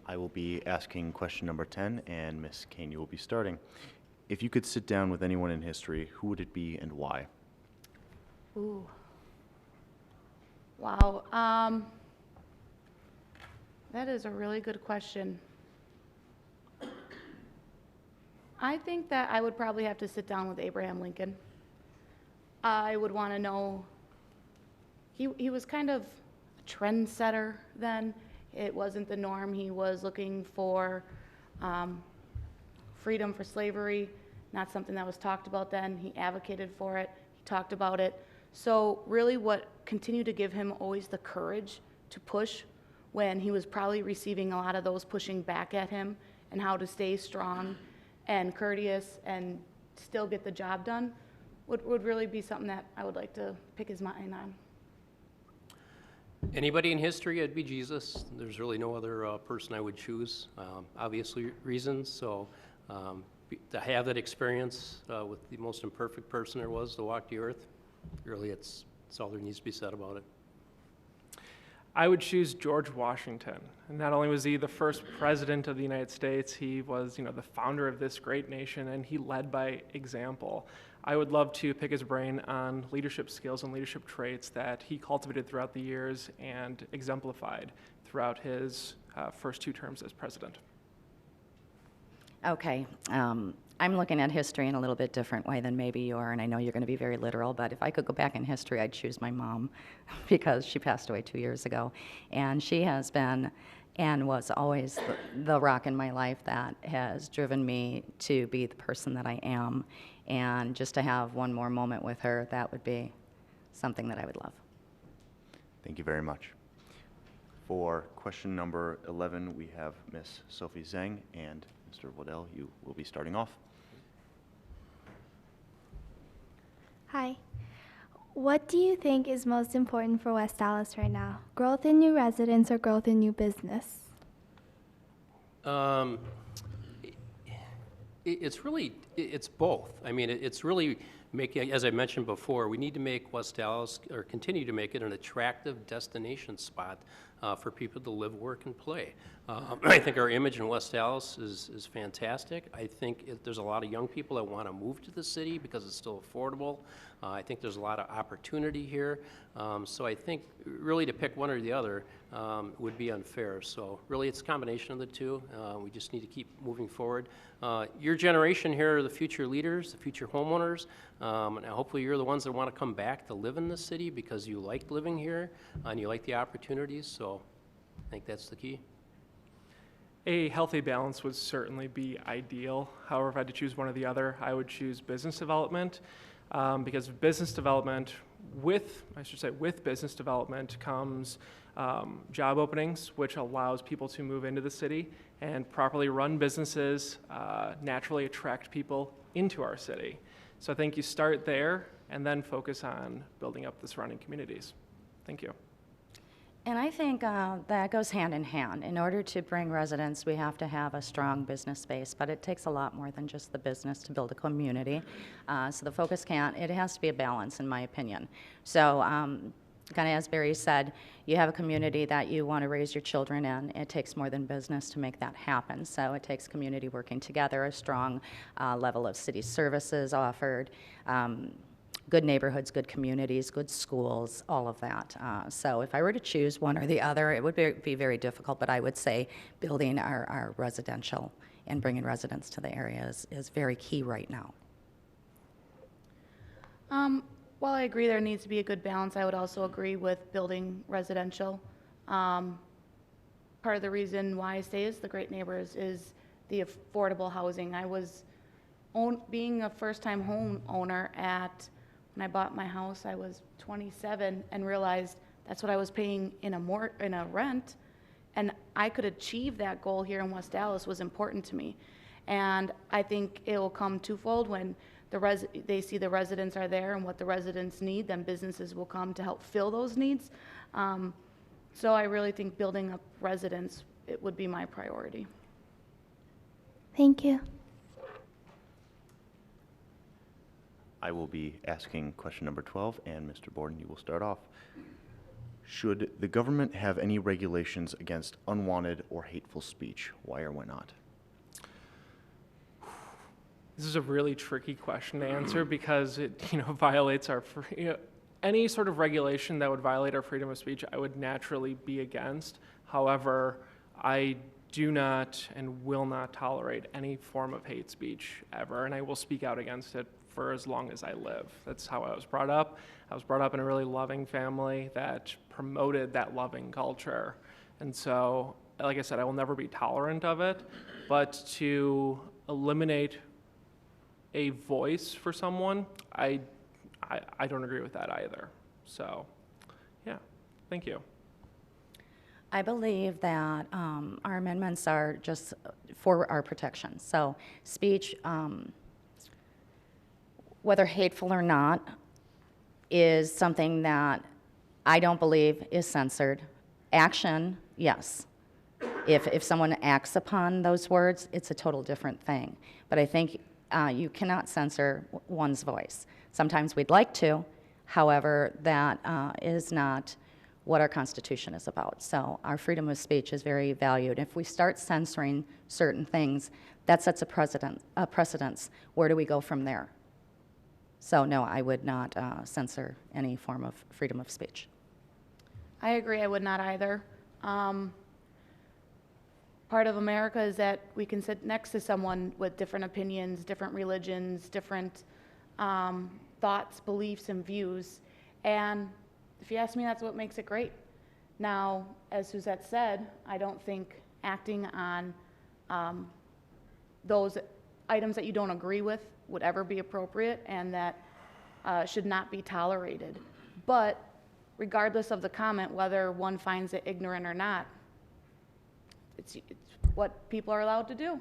I will be asking question number 10, and Ms. Kane, you will be starting. If you could sit down with anyone in history, who would it be and why? Ooh. Wow. That is a really good question. I think that I would probably have to sit down with Abraham Lincoln. I would want to know, he was kind of a trendsetter then. It wasn't the norm. He was looking for freedom for slavery, not something that was talked about then. He advocated for it. He talked about it. So really what continued to give him always the courage to push when he was probably receiving a lot of those pushing back at him, and how to stay strong and courteous and still get the job done would really be something that I would like to pick his mind on. Anybody in history, it'd be Jesus. There's really no other person I would choose, obviously reasons. So to have that experience with the most imperfect person there was to walk the earth, really it's all there needs to be said about it. I would choose George Washington. And not only was he the first president of the United States, he was, you know, the founder of this great nation, and he led by example. I would love to pick his brain on leadership skills and leadership traits that he cultivated throughout the years and exemplified throughout his first 2 terms as president. Okay, I'm looking at history in a little bit different way than maybe you are, and I know you're going to be very literal, but if I could go back in history, I'd choose my mom because she passed away 2 years ago, and she has been and was always the rock in my life that has driven me to be the person that I am, and just to have one more moment with her, that would be something that I would love. Thank you very much. For question number 11, we have Ms. Sophie Zhang, and Mr. Waddell, you will be starting off. Hi. What do you think is most important for West Allis right now? Growth in new residents or growth in new business? It's both. I mean, it's really making, as I mentioned before, we need to make West Allis, or continue to make it an attractive destination spot for people to live, work, and play. I think our image in West Allis is fantastic. I think there's a lot of young people that want to move to the city because it's still affordable. I think there's a lot of opportunity here. So I think really to pick one or the other would be unfair. So really it's a combination of the two. We just need to keep moving forward. Your generation here are the future leaders, the future homeowners, and hopefully you're the ones that want to come back to live in the city because you like living here and you like the opportunities. So I think that's the key. A healthy balance would certainly be ideal. However, if I had to choose one or the other, I would choose business development because business development, with business development comes job openings, which allows people to move into the city, and properly run businesses naturally attract people into our city. So I think you start there and then focus on building up the surrounding communities. Thank you. And I think that goes hand in hand. In order to bring residents, we have to have a strong business base, but it takes a lot more than just the business to build a community. So the focus it has to be a balance, in my opinion. So kind of as Barry said, you have a community that you want to raise your children in. It takes more than business to make that happen. So it takes community working together, a strong level of city services offered, good neighborhoods, good communities, good schools, all of that. So if I were to choose one or the other, it would be very difficult, but I would say building our residential and bringing residents to the area is very key right now. While I agree there needs to be a good balance, I would also agree with building residential. Part of the reason why I say is the Great Neighbors is the affordable housing. I was being a first-time homeowner when I bought my house, I was 27 and realized that's what I was paying in a rent, and I could achieve that goal here in West Allis was important to me. And I think it will come twofold. When they see the residents are there and what the residents need, then businesses will come to help fill those needs. So I really think building up residents, it would be my priority. Thank you. I will be asking question number 12, and Mr. Borden, you will start off. Should the government have any regulations against unwanted or hateful speech? Why or why not? This is a really tricky question to answer because it, violates our any sort of regulation that would violate our freedom of speech, I would naturally be against. However, I do not and will not tolerate any form of hate speech ever, and I will speak out against it for as long as I live. That's how I was brought up. I was brought up in a really loving family that promoted that loving culture. And so, like I said, I will never be tolerant of it, but to eliminate a voice for someone, I don't agree with that either. So, yeah, thank you. I believe that our amendments are just for our protection. So speech, whether hateful or not, is something that I don't believe is censored. Action, yes. If someone acts upon those words, it's a total different thing. But I think you cannot censor one's voice. Sometimes we'd like to, however, that is not what our Constitution is about. So our freedom of speech is very valued. If we start censoring certain things, that sets a precedence. Where do we go from there? So no, I would not censor any form of freedom of speech. I agree, I would not either. Part of America is that we can sit next to someone with different opinions, different religions, different thoughts, beliefs, and views. And if you ask me, that's what makes it great. Now, as Suzette said, I don't think acting on those items that you don't agree with would ever be appropriate, and that should not be tolerated. But regardless of the comment, whether one finds it ignorant or not, it's what people are allowed to do.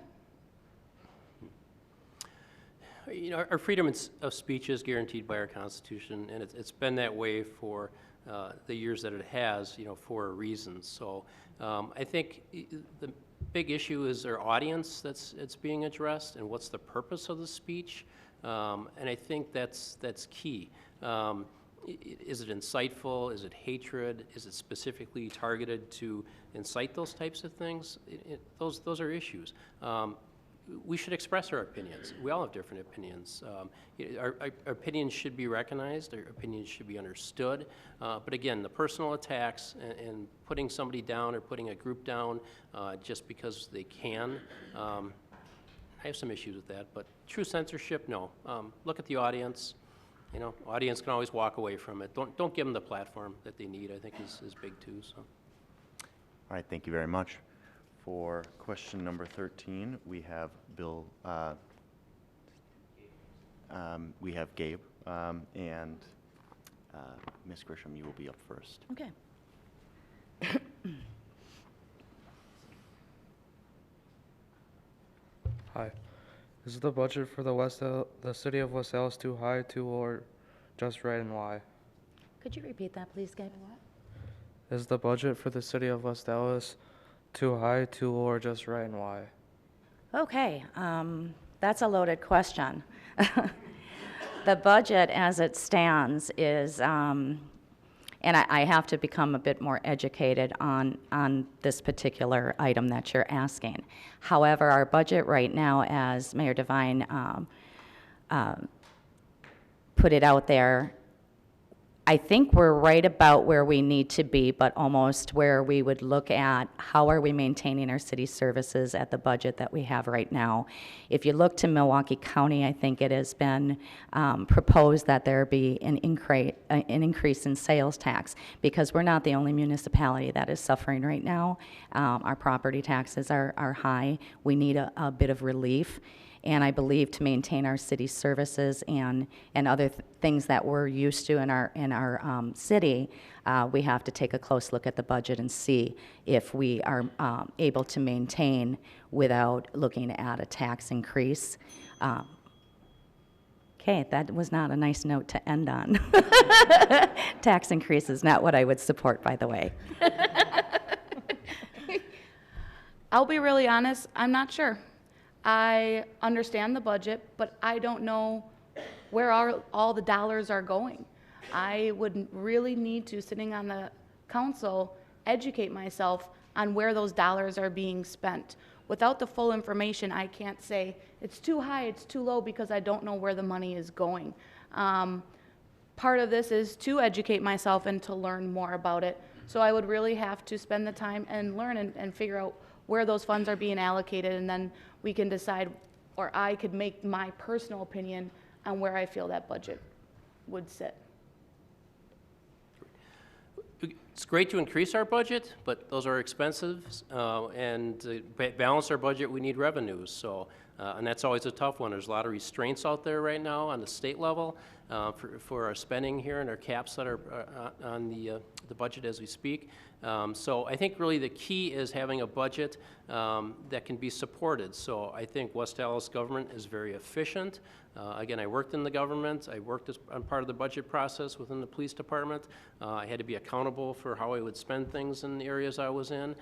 You know, our freedom of speech is guaranteed by our Constitution, and it's been that way for the years that it has, you know, for a reason. So I think the big issue is our audience it's being addressed, and what's the purpose of the speech, and I think that's key. Is it insightful? Is it hatred? Is it specifically targeted to incite those types of things? Those are issues. We should express our opinions. We all have different opinions. Our opinions should be recognized. Our opinions should be understood. But again, the personal attacks and putting somebody down or putting a group down just because they can, I have some issues with that. But true censorship, no. Look at the audience. You know, audience can always walk away from it. Don't give them the platform that they need. I think is big too. So. All right, thank you very much. For question number 13, we have Bill, we have Gabe, and Ms. Grisham, you will be up first. Okay. Hi. Is the budget for the city of West Allis too high, too low, or just right, and why? Could you repeat that, please, Gabe? Is the budget for the city of West Allis too high, too low, or just right, and why? Okay, that's a loaded question. The budget as it stands is, and I have to become a bit more educated on this particular item that you're asking. However, our budget right now, as Mayor Devine put it out there, I think we're right about where we need to be, but almost where we would look at how are we maintaining our city services at the budget that we have right now. If you look to Milwaukee County, I think it has been proposed that there be an increase in sales tax, because we're not the only municipality that is suffering right now. Our property taxes are high. We need a bit of relief. And I believe to maintain our city services and other things that we're used to in our city, we have to take a close look at the budget and see if we are able to maintain without looking at a tax increase. Okay, that was not a nice note to end on. Tax increase is not what I would support, by the way. I'll be really honest, I'm not sure. I understand the budget, but I don't know where all the dollars are going. I would really need to, sitting on the council, educate myself on where those dollars are being spent. Without the full information, I can't say it's too high, it's too low, because I don't know where the money is going. Part of this is to educate myself and to learn more about it. So I would really have to spend the time and learn and figure out where those funds are being allocated, and then we can decide, or I could make my personal opinion on where I feel that budget would sit. It's great to increase our budget, but those are expensive, and to balance our budget, we need revenues. So, and that's always a tough one. There's a lot of restraints out there right now on the state level for our spending here and our caps that are on the budget as we speak. So I think really the key is having a budget that can be supported. So I think West Allis government is very efficient. Again, I worked in the government. I worked on part of the budget process within the police department. I had to be accountable for how I would spend things in the areas I was in.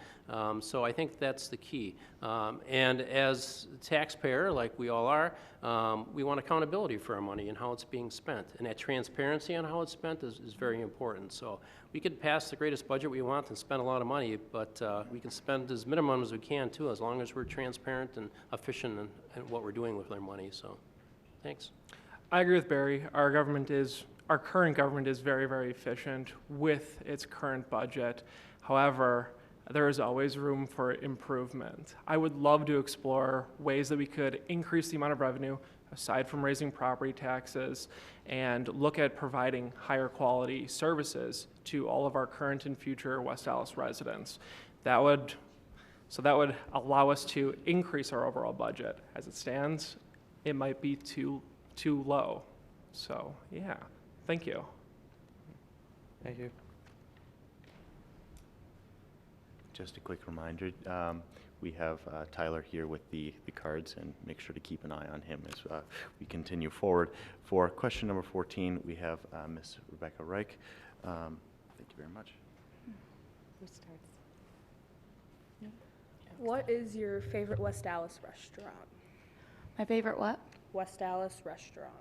So I think that's the key. And as a taxpayer, like we all are, we want accountability for our money and how it's being spent. And that transparency on how it's spent is very important. So we could pass the greatest budget we want and spend a lot of money, but we can spend as minimum as we can too, as long as we're transparent and efficient in what we're doing with our money. So, thanks. I agree with Barry. Our current government is very, very efficient with its current budget. However, there is always room for improvement. I would love to explore ways that we could increase the amount of revenue aside from raising property taxes, and look at providing higher quality services to all of our current and future West Allis residents. That would allow us to increase our overall budget. As it stands, it might be too low. So yeah, thank you. Thank you. Just a quick reminder, we have Tyler here with the cards, and make sure to keep an eye on him as we continue forward. For question number 14, we have Ms. Rebecca Reich. Thank you very much. Who starts? What is your favorite West Allis restaurant? My favorite what? West Allis restaurant.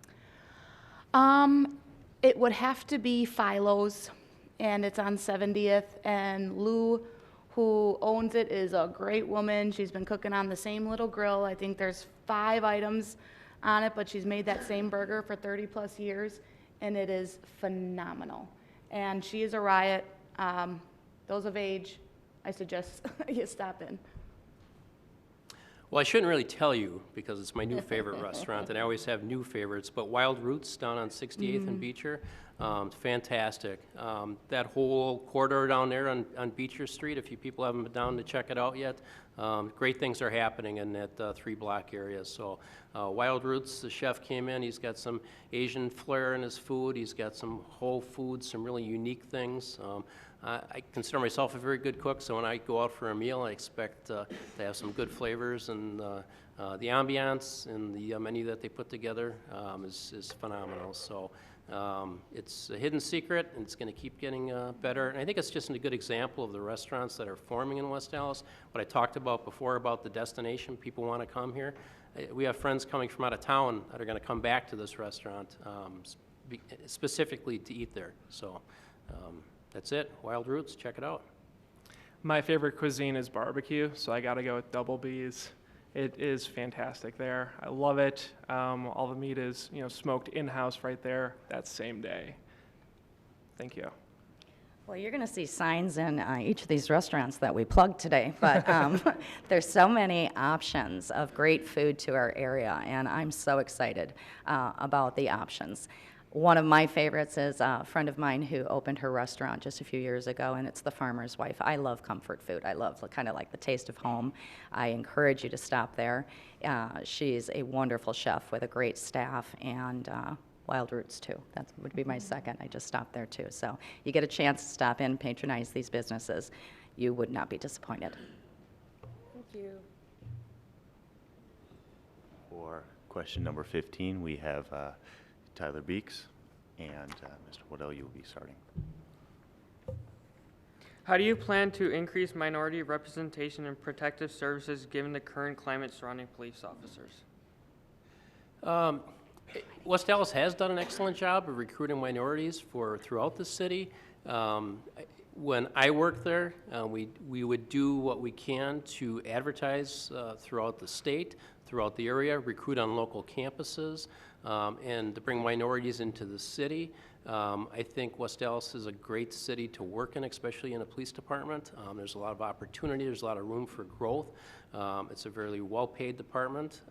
It would have to be Philo's, and it's on 70th, and Lou, who owns it, is a great woman. She's been cooking on the same little grill. I think there's 5 items on it, but she's made that same burger for 30 plus years, and it is phenomenal. And she is a riot. Those of age, I suggest you stop in. Well, I shouldn't really tell you because it's my new favorite restaurant, and I always have new favorites, but Wild Roots down on 68th and Beecher, fantastic. That whole corridor down there on Beecher Street, if you people haven't been down to check it out yet, great things are happening in that 3-block area. So Wild Roots, the chef came in, he's got some Asian flair in his food, he's got some whole foods, some really unique things. I consider myself a very good cook, so when I go out for a meal, I expect to have some good flavors, and the ambiance and the menu that they put together is phenomenal. So it's a hidden secret, and it's going to keep getting better. And I think it's just a good example of the restaurants that are forming in West Allis. What I talked about before about the destination, people want to come here. We have friends coming from out of town that are going to come back to this restaurant specifically to eat there. So. That's it. Wild Roots, check it out. My favorite cuisine is barbecue, so I gotta go with Double B's. It is fantastic there. I love it. All the meat is, smoked in-house right there that same day. Thank you. Well, you're going to see signs in each of these restaurants that we plugged today, but there's so many options of great food to our area, and I'm so excited about the options. One of my favorites is a friend of mine who opened her restaurant just a few years ago, and it's The Farmer's Wife. I love comfort food. I love kind of like the taste of home. I encourage you to stop there. She's a wonderful chef with a great staff, and Wild Roots too. That would be my second. I just stopped there too. So you get a chance to stop in, patronize these businesses. You would not be disappointed. Thank you. For question number 15, we have Tyler Beeks, and Mr. Waddell, you will be starting. How do you plan to increase minority representation in protective services given the current climate surrounding police officers? West Allis has done an excellent job of recruiting minorities throughout the city. When I worked there, we would do what we can to advertise throughout the state, throughout the area, recruit on local campuses, and to bring minorities into the city. I think West Allis is a great city to work in, especially in a police department. There's a lot of opportunity, there's a lot of room for growth. It's a very well-paid department,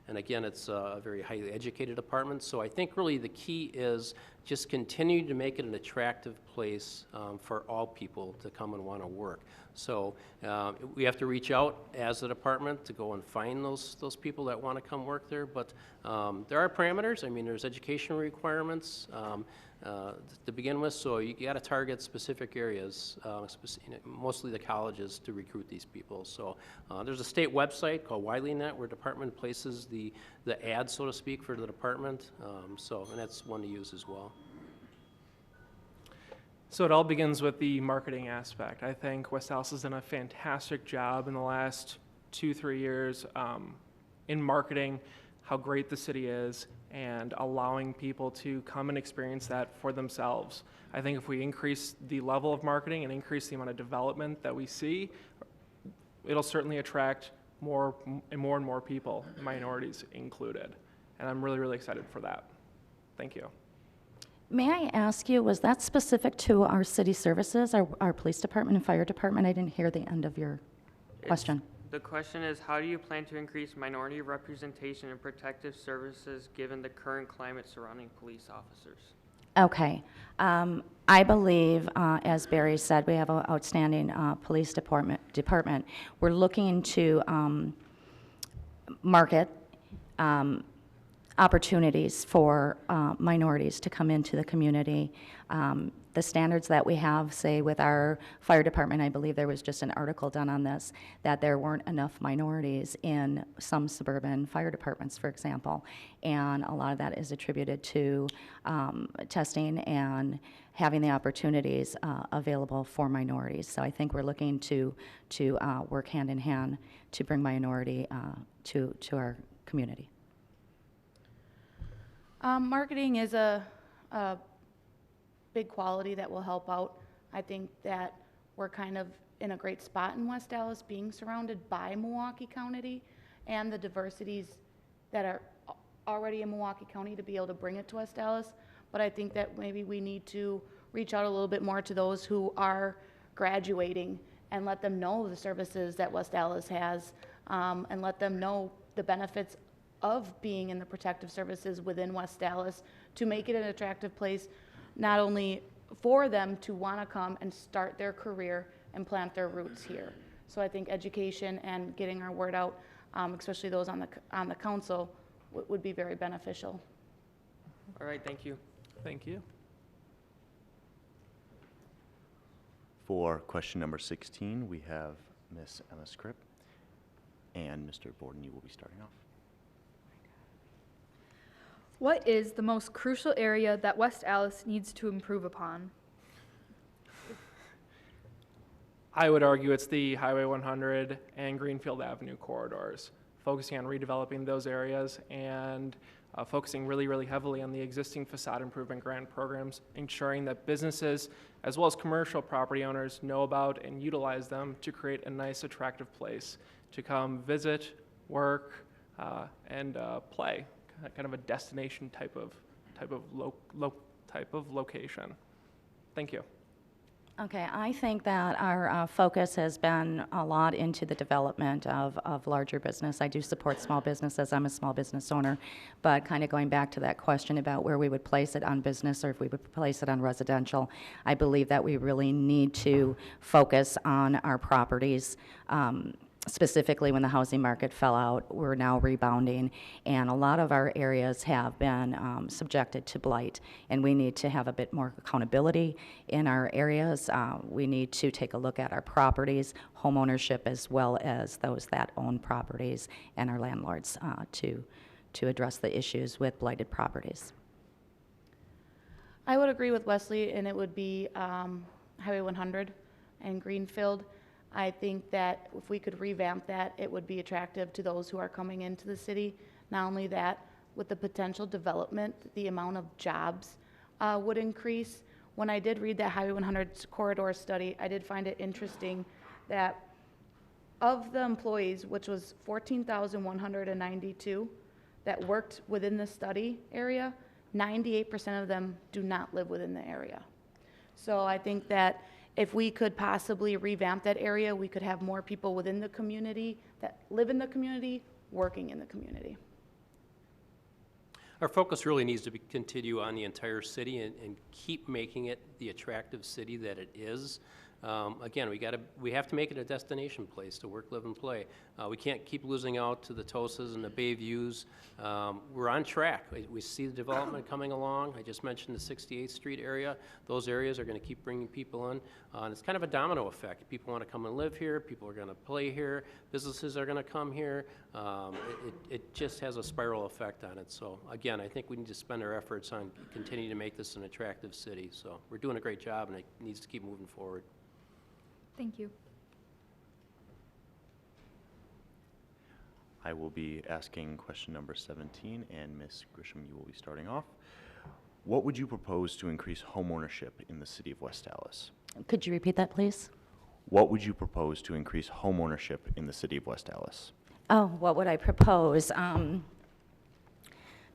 and again, it's a very highly educated department. So I think really the key is just continue to make it an attractive place for all people to come and want to work. So we have to reach out as a department to go and find those people that want to come work there. But there are parameters. I mean, there's education requirements to begin with. So you got to target specific areas, mostly the colleges, to recruit these people. So there's a state website called WileyNet where department places the ad, so to speak, for the department. And that's one to use as well. So it all begins with the marketing aspect. I think West Allis has done a fantastic job in the last 2-3 years in marketing how great the city is and allowing people to come and experience that for themselves. I think if we increase the level of marketing and increase the amount of development that we see, it'll certainly attract more and more people, minorities included. And I'm really, really excited for that. Thank you. May I ask you, was that specific to our city services, our police department and fire department? I didn't hear the end of your question. The question is, how do you plan to increase minority representation in protective services given the current climate surrounding police officers? Okay. I believe, as Barry said, we have an outstanding police department. We're looking to market opportunities for minorities to come into the community. the standards that we have, say with our fire department, I believe there was just an article done on this, that there weren't enough minorities in some suburban fire departments, for example. And a lot of that is attributed to testing and having the opportunities available for minorities. So I think we're looking to work hand in hand to bring minority to our community. Marketing is a big quality that will help out. I think that we're kind of in a great spot in West Allis, being surrounded by Milwaukee County and the diversities that are already in Milwaukee County to be able to bring it to West Allis. But I think that maybe we need to reach out a little bit more to those who are graduating and let them know the services that West Allis has, and let them know the benefits of being in the protective services within West Allis to make it an attractive place, not only for them to want to come and start their career and plant their roots here. So I think education and getting our word out, especially those on the council, would be very beneficial. All right, thank you. Thank you. For question number 16, we have Ms. Emma Scripp and Mr. Borden. You will be starting off. What is the most crucial area that West Allis needs to improve upon? I would argue it's the Highway 100 and Greenfield Avenue corridors, focusing on redeveloping those areas and focusing really heavily on the existing facade improvement grant programs, ensuring that businesses as well as commercial property owners know about and utilize them to create a nice, attractive place to come visit, work, and play. Kind of a destination type of location. Thank you. Okay, I think that our focus has been a lot into the development of larger business. I do support small businesses. I'm a small business owner, but kind of going back to that question about where we would place it on business or if we would place it on residential, I believe that we really need to focus on our properties. Specifically when the housing market fell out, we're now rebounding, and a lot of our areas have been subjected to blight, and we need to have a bit more accountability in our areas. We need to take a look at our properties, homeownership, as well as those that own properties and our landlords to address the issues with blighted properties. I would agree with Wesley, and it would be Highway 100 and Greenfield. I think that if we could revamp that, it would be attractive to those who are coming into the city. Not only that, with the potential development, the amount of jobs would increase. When I did read that Highway 100 corridor study, I did find it interesting that of the employees, which was 14,192 that worked within the study area, 98% of them do not live within the area. So I think that if we could possibly revamp that area, we could have more people within the community that live in the community, working in the community. Our focus really needs to continue on the entire city and keep making it the attractive city that it is. Again, we have to make it a destination place to work, live, and play. We can't keep losing out to the Tosas and the Bayviews. We're on track. We see the development coming along. I just mentioned the 68th Street area. Those areas are going to keep bringing people in. And it's kind of a domino effect. People want to come and live here. People are going to play here. Businesses are going to come here. It just has a spiral effect on it. So again, I think we need to spend our efforts on continuing to make this an attractive city. So we're doing a great job, and it needs to keep moving forward. Thank you. I will be asking question number 17, and Ms. Grisham, you will be starting off. What would you propose to increase homeownership in the city of West Allis? Could you repeat that, please? What would you propose to increase homeownership in the city of West Allis? Oh, what would I propose? I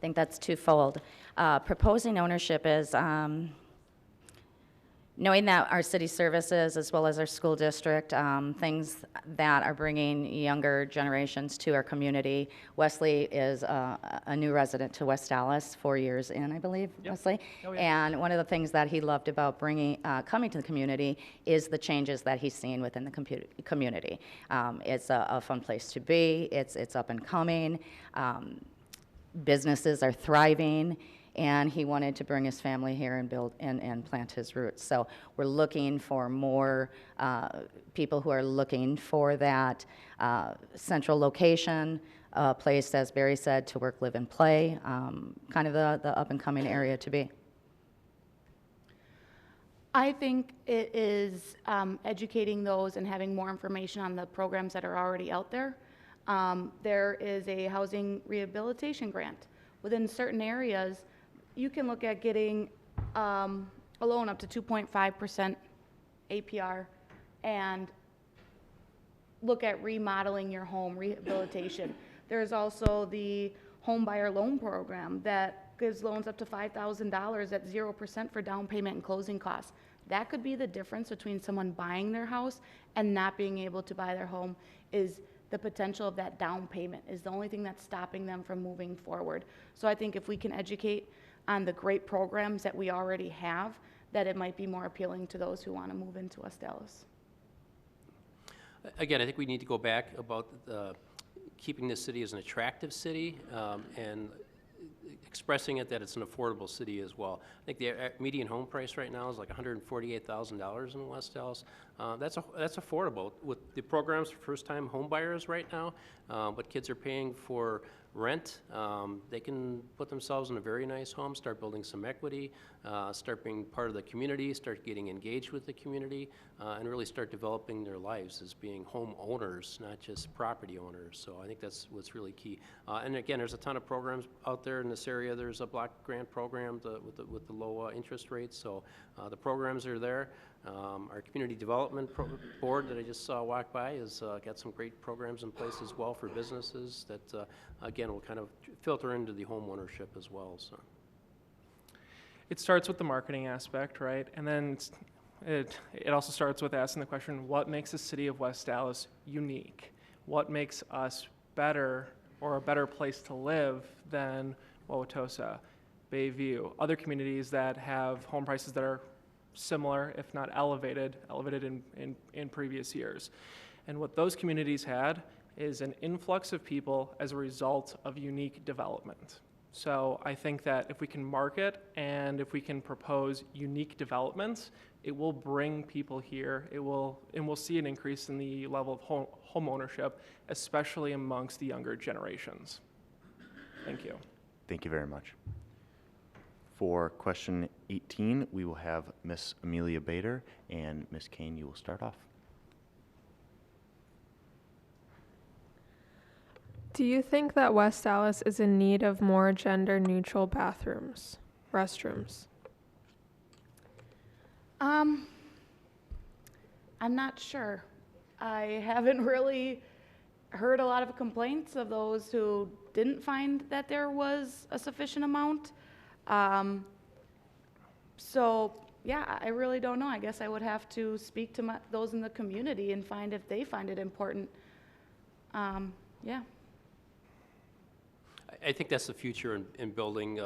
think that's twofold. Proposing ownership is knowing that our city services, as well as our school district, things that are bringing younger generations to our community. Wesley is a new resident to West Allis, 4 years in, I believe, yep. Wesley. Oh, yeah. And one of the things that he loved about coming to the community is the changes that he's seen within the community. It's a fun place to be. It's up and coming. Businesses are thriving. and he wanted to bring his family here and build and plant his roots. So we're looking for more people who are looking for that central location, a place, as Barry said, to work, live, and play, kind of the up-and-coming area to be. I think it is educating those and having more information on the programs that are already out there. There is a housing rehabilitation grant. Within certain areas, you can look at getting a loan up to 2.5% APR and look at remodeling your home, rehabilitation. There's also the home buyer loan program that gives loans up to $5,000 at 0% for down payment and closing costs. That could be the difference between someone buying their house and not being able to buy their home, is the potential of that down payment is the only thing that's stopping them from moving forward. So I think if we can educate on the great programs that we already have, that it might be more appealing to those who want to move into West Allis. Again, I think we need to go back about keeping this city as an attractive city and expressing it that it's an affordable city as well. I think the median home price right now is like $148,000 in West Allis. That's affordable with the programs for first-time home buyers right now. What kids are paying for rent, they can put themselves in a very nice home, start building some equity, start being part of the community, start getting engaged with the community, and really start developing their lives as being home owners, not just property owners. So I think that's what's really key. And again, there's a ton of programs out there in this area. There's a block grant program with the low interest rates. So the programs are there. Our community development board that I just saw walk by has got some great programs in place as well for businesses that, again, will kind of filter into the home ownership as well. So It starts with the marketing aspect, right? And then it also starts with asking the question, what makes the city of West Allis unique? What makes us better or a better place to live than Wauwatosa, Bayview, other communities that have home prices that are similar, if not elevated in previous years. And what those communities had is an influx of people as a result of unique development. So I think that if we can market and if we can propose unique developments, it will bring people here. And we'll see an increase in the level of home ownership, especially amongst the younger generations. Thank you. Thank you very much. For question 18, we will have Miss Amelia Bader, and Miss Kane, you will start off. Do you think that West Allis is in need of more gender-neutral restrooms? I'm not sure. I haven't really heard a lot of complaints of those who didn't find that there was a sufficient amount. So yeah, I really don't know. I guess I would have to speak to those in the community and find if they find it important. Yeah. I think that's the future in building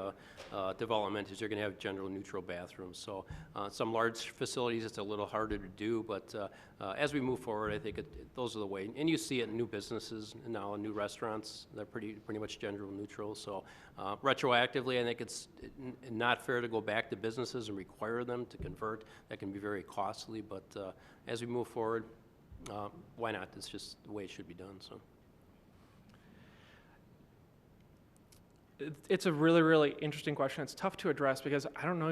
development, is you're going to have gender-neutral bathrooms. So some large facilities, it's a little harder to do, but as we move forward, I think those are the way. And you see it in new businesses now, in new restaurants, they're pretty much gender-neutral. So retroactively, I think it's not fair to go back to businesses and require them to convert. That can be very costly, but as we move forward, why not? It's just the way it should be done. So. It's a really, really interesting question. It's tough to address because I don't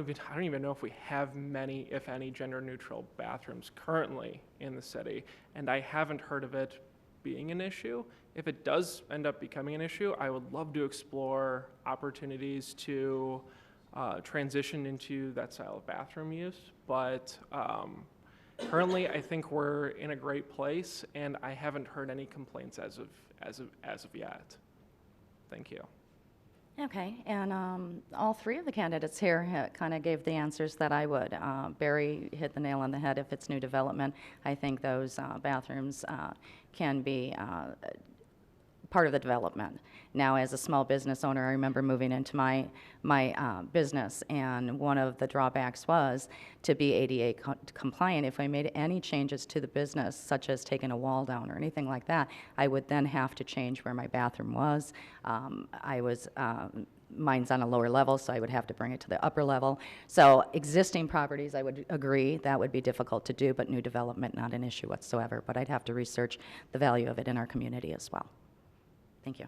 even know if we have many, if any, gender-neutral bathrooms currently in the city, and I haven't heard of it being an issue. If it does end up becoming an issue, I would love to explore opportunities to transition into that style of bathroom use. But currently, I think we're in a great place, and I haven't heard any complaints as of yet. Thank you. Okay, and all three of the candidates here kind of gave the answers that I would. Barry hit the nail on the head. If it's new development, I think those bathrooms can be part of the development. Now, as a small business owner, I remember moving into my business, and one of the drawbacks was to be ADA compliant. If I made any changes to the business, such as taking a wall down or anything like that, I would then have to change where my bathroom was. I was Mine's on a lower level, so I would have to bring it to the upper level. So existing properties, I would agree, that would be difficult to do, but new development, not an issue whatsoever. But I'd have to research the value of it in our community as well. Thank you.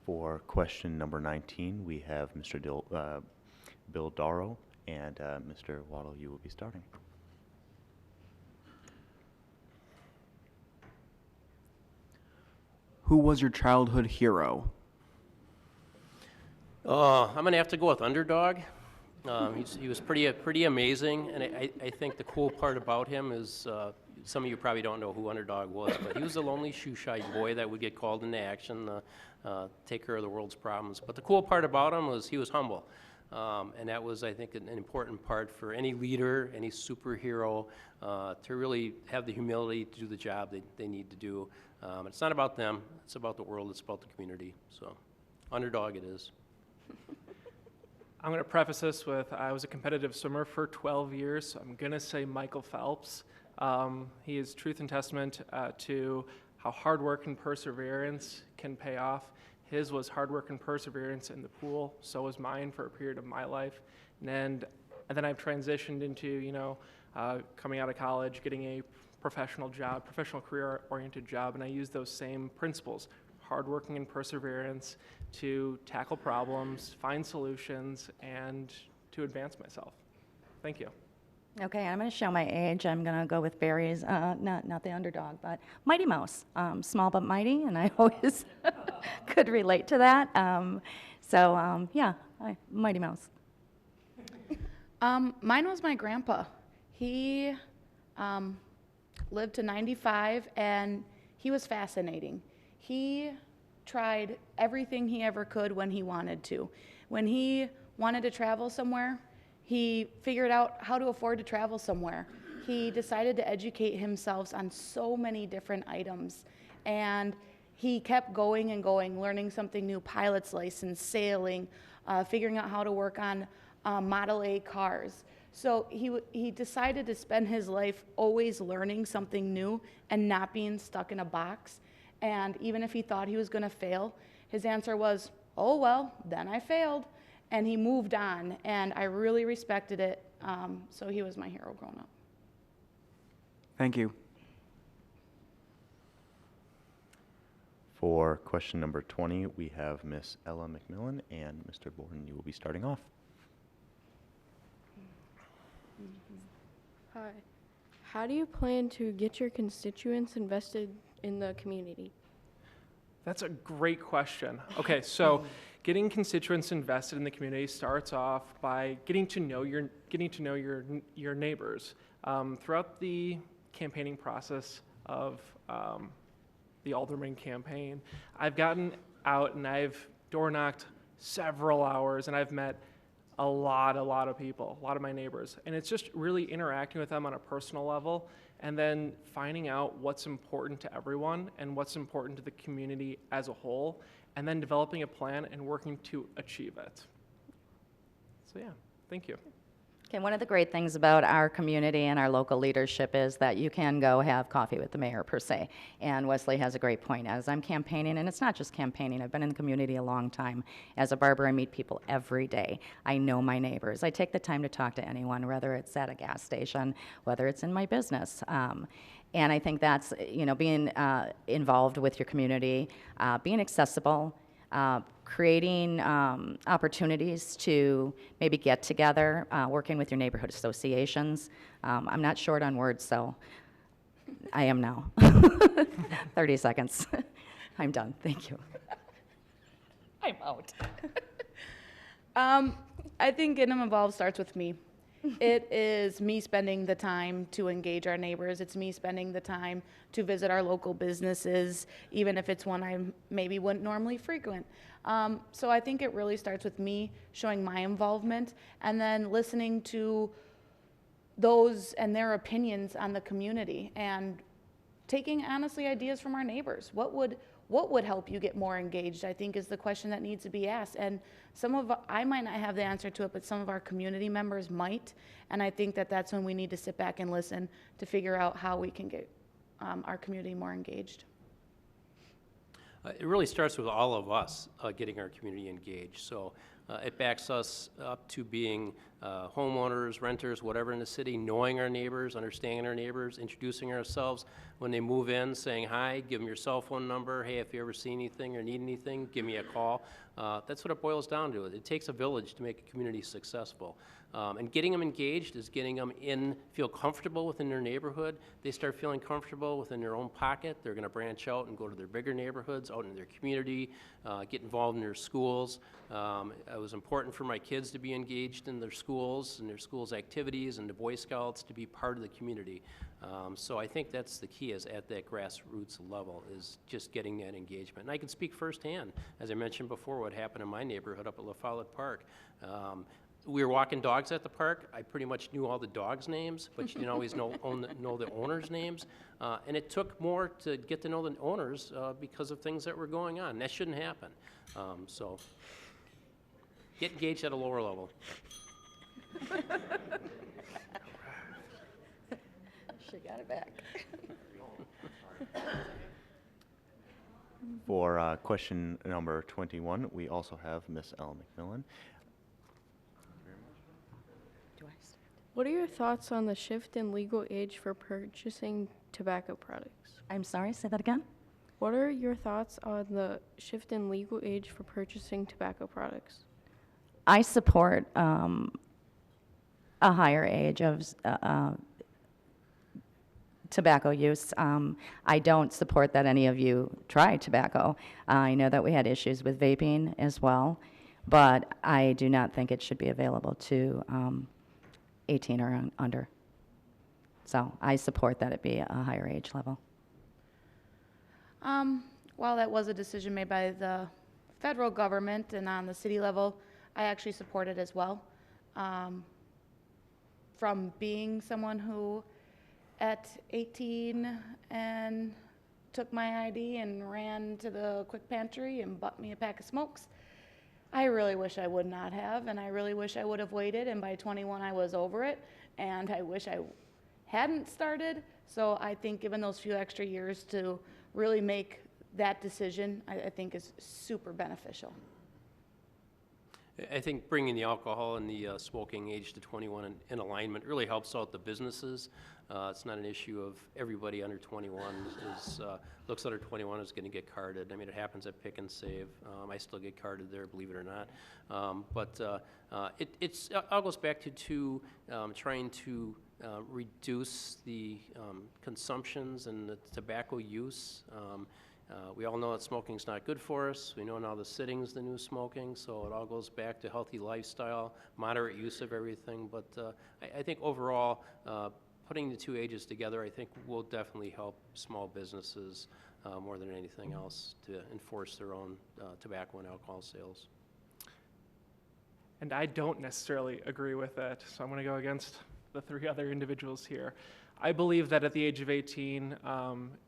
For question number 19, we have Mr. Bill Darrow, and Mr. Waddle, you will be starting. Who was your childhood hero? I'm going to have to go with Underdog. He was pretty amazing, and I think the cool part about him is some of you probably don't know who Underdog was, but he was a lonely shoe-shy boy that would get called into action, take care of the world's problems. But the cool part about him was he was humble, and that was, I think, an important part for any leader, any superhero, to really have the humility to do the job they need to do. It's not about them, it's about the world, it's about the community. So, Underdog it is. I'm going to preface this with I was a competitive swimmer for 12 years, so I'm going to say Michael Phelps. He is truth and testament to how hard work and perseverance can pay off. His was hard work and perseverance in the pool, so was mine for a period of my life. And then I've transitioned into, coming out of college, getting a professional job, professional career-oriented job, and I use those same principles, hardworking and perseverance, to tackle problems, find solutions, and to advance myself. Thank you. Okay, I'm going to show my age. I'm going to go with Barry's, not the Underdog, but Mighty Mouse. Small but mighty, and I always could relate to that. Yeah, Mighty Mouse. Mine was my grandpa. He lived to 95, and he was fascinating. He tried everything he ever could when he wanted to. When he wanted to travel somewhere, he figured out how to afford to travel somewhere. He decided to educate himself on so many different items, and he kept going and going, learning something new, pilot's license, sailing, figuring out how to work on Model A cars. So he decided to spend his life always learning something new and not being stuck in a box. And even if he thought he was going to fail, his answer was, oh, well, then I failed. And he moved on, and I really respected it. So he was my hero growing up. Thank you. For question number 20, we have Miss Ella McMillan, and Mr. Borden, you will be starting off. Hi. How do you plan to get your constituents invested in the community? That's a great question. Okay, so getting constituents invested in the community starts off by getting to know your neighbors. Throughout the campaigning process of the Alderman campaign, I've gotten out and I've door knocked several hours, and I've met a lot of people, a lot of my neighbors. And it's just really interacting with them on a personal level and then finding out what's important to everyone and what's important to the community as a whole, and then developing a plan and working to achieve it. So yeah, thank you. Okay, one of the great things about our community and our local leadership is that you can go have coffee with the mayor per se. And Wesley has a great point. As I'm campaigning, and it's not just campaigning, I've been in the community a long time. As a barber, I meet people every day. I know my neighbors. I take the time to talk to anyone, whether it's at a gas station, whether it's in my business. And I think that's, being involved with your community, being accessible, creating opportunities to maybe get together, working with your neighborhood associations. I'm not short on words, so I am now. 30 seconds. I'm done. Thank you. I'm out. I think getting them involved starts with me. It is me spending the time to engage our neighbors. It's me spending the time to visit our local businesses, even if it's one I maybe wouldn't normally frequent. So I think it really starts with me showing my involvement and then listening to those and their opinions on the community and taking, honestly, ideas from our neighbors. What would help you get more engaged, I think, is the question that needs to be asked. And I might not have the answer to it, but some of our community members might. And I think that that's when we need to sit back and listen to figure out how we can get our community more engaged. It really starts with all of us getting our community engaged. So it backs us up to being homeowners, renters, whatever in the city, knowing our neighbors, understanding our neighbors, introducing ourselves. When they move in, saying hi, give them your cell phone number. Hey, if you ever see anything or need anything, give me a call. That's what it boils down to. It takes a village to make a community successful. And getting them engaged is getting them feel comfortable within their neighborhood. They start feeling comfortable within their own pocket. They're going to branch out and go to their bigger neighborhoods, out in their community, get involved in their schools. It was important for my kids to be engaged in their schools and their schools' activities, and the Boy Scouts to be part of the community. So I think that's the key, is at that grassroots level, is just getting that engagement. And I can speak firsthand, as I mentioned before, what happened in my neighborhood up at La Follette Park. We were walking dogs at the park. I pretty much knew all the dogs' names, but you didn't always know the owners' names. And it took more to get to know the owners because of things that were going on. That shouldn't happen. So get engaged at a lower level. She got it back. For question number 21, we also have Miss Elle McMillan. What are your thoughts on the shift in legal age for purchasing tobacco products? I'm sorry, say that again? What are your thoughts on the shift in legal age for purchasing tobacco products? I support a higher age of tobacco use. I don't support that any of you try tobacco. I know that we had issues with vaping as well, but I do not think it should be available to 18 or under. So I support that it be a higher age level. While that was a decision made by the federal government and on the city level, I actually support it as well. From being someone who at 18 and took my ID and ran to the quick pantry and bought me a pack of smokes, I really wish I would not have, and I really wish I would have waited, and by 21 I was over it, and I wish I hadn't started. So I think given those few extra years to really make that decision, I think is super beneficial. I think bringing the alcohol and the smoking age to 21 in alignment really helps out the businesses. It's not an issue of everybody under 21 looks under 21 is going to get carded. I mean, it happens at Pick and Save. I still get carded there, believe it or not. But it all goes back to trying to reduce the consumptions and the tobacco use. We all know that smoking is not good for us. We know now the sitting's the new smoking, so it all goes back to healthy lifestyle, moderate use of everything. But I think overall, putting the two ages together, I think will definitely help small businesses more than anything else to enforce their own tobacco and alcohol sales. And I don't necessarily agree with it, so I'm going to go against the three other individuals here. I believe that at the age of 18,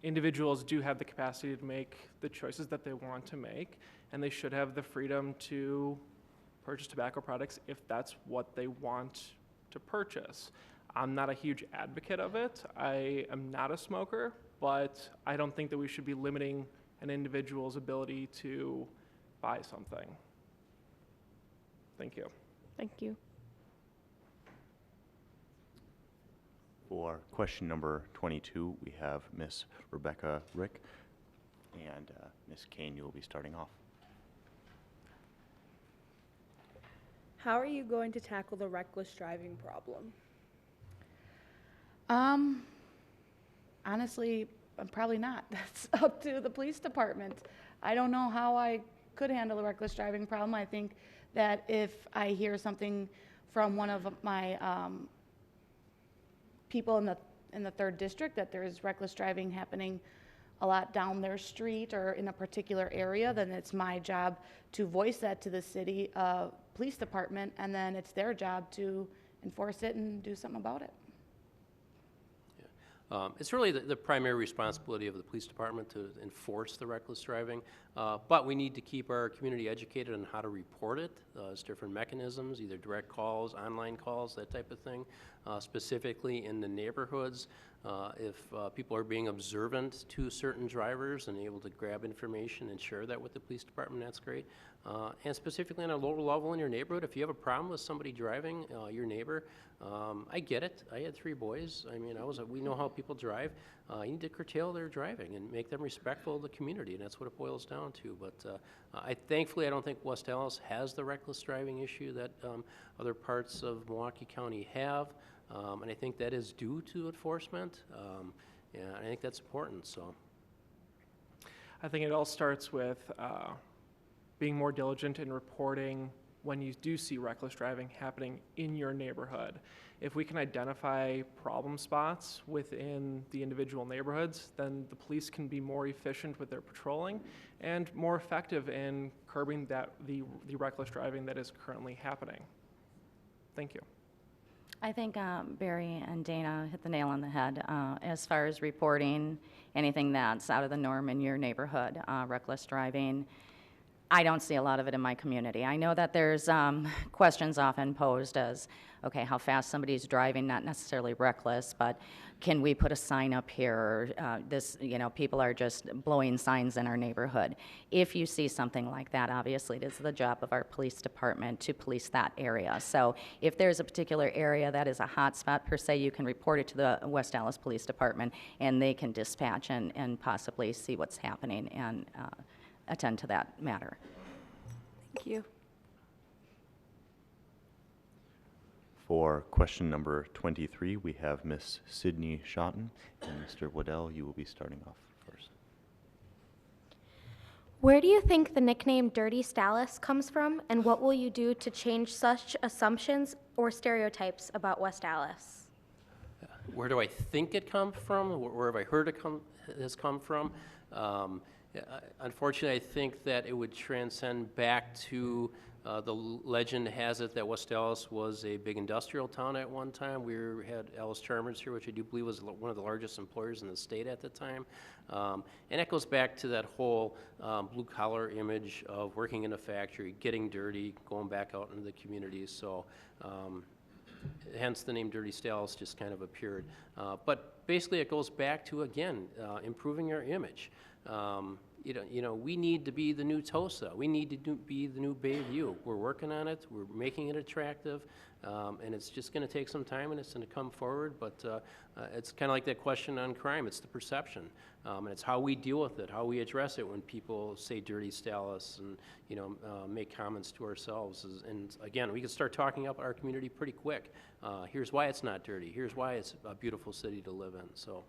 individuals do have the capacity to make the choices that they want to make, and they should have the freedom to purchase tobacco products if that's what they want to purchase. I'm not a huge advocate of it. I am not a smoker, but I don't think that we should be limiting an individual's ability to buy something. Thank you. Thank you. For question number 22, we have Miss Rebecca Rick, and Miss Kane, you will be starting off. How are you going to tackle the reckless driving problem? Honestly, I'm probably not. That's up to the police department. I don't know how I could handle the reckless driving problem. I think that if I hear something from one of my people in the 3rd district that there is reckless driving happening a lot down their street or in a particular area, then it's my job to voice that to the city police department, and then it's their job to enforce it and do something about it. It's really the primary responsibility of the police department to enforce the reckless driving, but we need to keep our community educated on how to report it. There's different mechanisms, either direct calls, online calls, that type of thing. specifically in the neighborhoods. If people are being observant to certain drivers and able to grab information and share that with the police department, that's great. And specifically on a lower level in your neighborhood, if you have a problem with somebody driving, your neighbor, I get it. I had 3 boys. I mean, we know how people drive. You need to curtail their driving and make them respectful of the community, and that's what it boils down to. But thankfully, I don't think West Allis has the reckless driving issue that other parts of Milwaukee County have. And I think that is due to enforcement, and I think that's important. So, I think it all starts with being more diligent in reporting when you do see reckless driving happening in your neighborhood. If we can identify problem spots within the individual neighborhoods, then the police can be more efficient with their patrolling and more effective in curbing the reckless driving that is currently happening. Thank you. I think Barry and Dana hit the nail on the head as far as reporting anything that's out of the norm in your neighborhood, reckless driving. I don't see a lot of it in my community. I know that there's questions often posed as, okay, how fast somebody's driving, not necessarily reckless, but can we put a sign up here? People are just blowing signs in our neighborhood. If you see something like that, obviously it is the job of our police department to police that area. So if there's a particular area that is a hot spot per se, you can report it to the West Allis Police Department, and they can dispatch and possibly see what's happening and attend to that matter. Thank you. For question number 23, we have Miss Sydney Schotten, and Mr. Waddell, you will be starting off first. Where do you think the nickname Dirty Stallis comes from, and what will you do to change such assumptions or stereotypes about West Allis? Where do I think it comes from? Where have I heard it has come from? Unfortunately, I think that it would transcend back to the legend has it that West Allis was a big industrial town at one time. We had Allis Charmers here, which I do believe was one of the largest employers in the state at the time. And that goes back to that whole blue-collar image of working in a factory, getting dirty, going back out into the communities. So hence the name Dirty Stallis just kind of appeared. But basically it goes back to, again, improving our image. We need to be the new Tosa. We need to be the new Bayview. We're working on it. We're making it attractive, and it's just going to take some time, and it's going to come forward. But it's kind of like that question on crime. It's the perception, and it's how we deal with it, how we address it when people say Dirty Stallis and make comments to ourselves. And again, we can start talking up our community pretty quick. Here's why it's not dirty. Here's why it's a beautiful city to live in. So.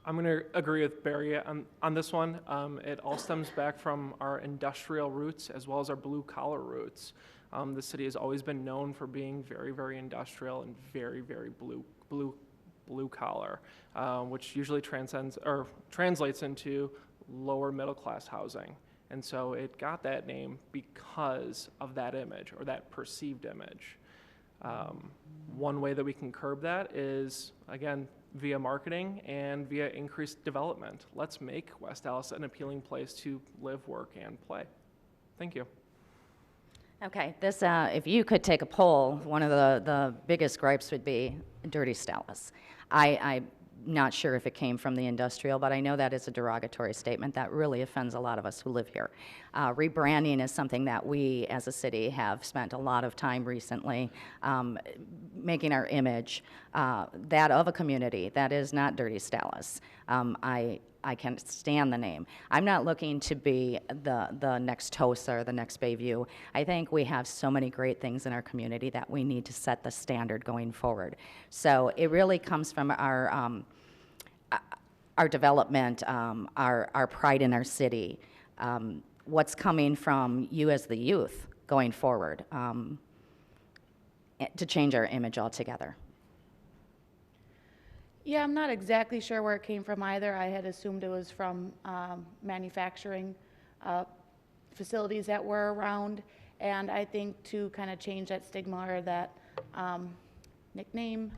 I'm going to agree with Barry on this one. It all stems back from our industrial roots as well as our blue-collar roots. The city has always been known for being very, very industrial and very, very blue-collar, which usually translates into lower middle-class housing. And so it got that name because of that image or that perceived image. One way that we can curb that is, again, via marketing and via increased development. Let's make West Allis an appealing place to live, work, and play. Thank you. Okay, this, if you could take a poll, one of the biggest gripes would be Dirty Stallis. I'm not sure if it came from the industrial, but I know that is a derogatory statement that really offends a lot of us who live here. Rebranding is something that we as a city have spent a lot of time recently making our image that of a community that is not Dirty Stallis. I can stand the name. I'm not looking to be the next Tosa or the next Bayview. I think we have so many great things in our community that we need to set the standard going forward. So it really comes from our development, our pride in our city, what's coming from you as the youth going forward to change our image altogether. Yeah, I'm not exactly sure where it came from either. I had assumed it was from manufacturing facilities that were around. And I think to kind of change that stigma or that nickname,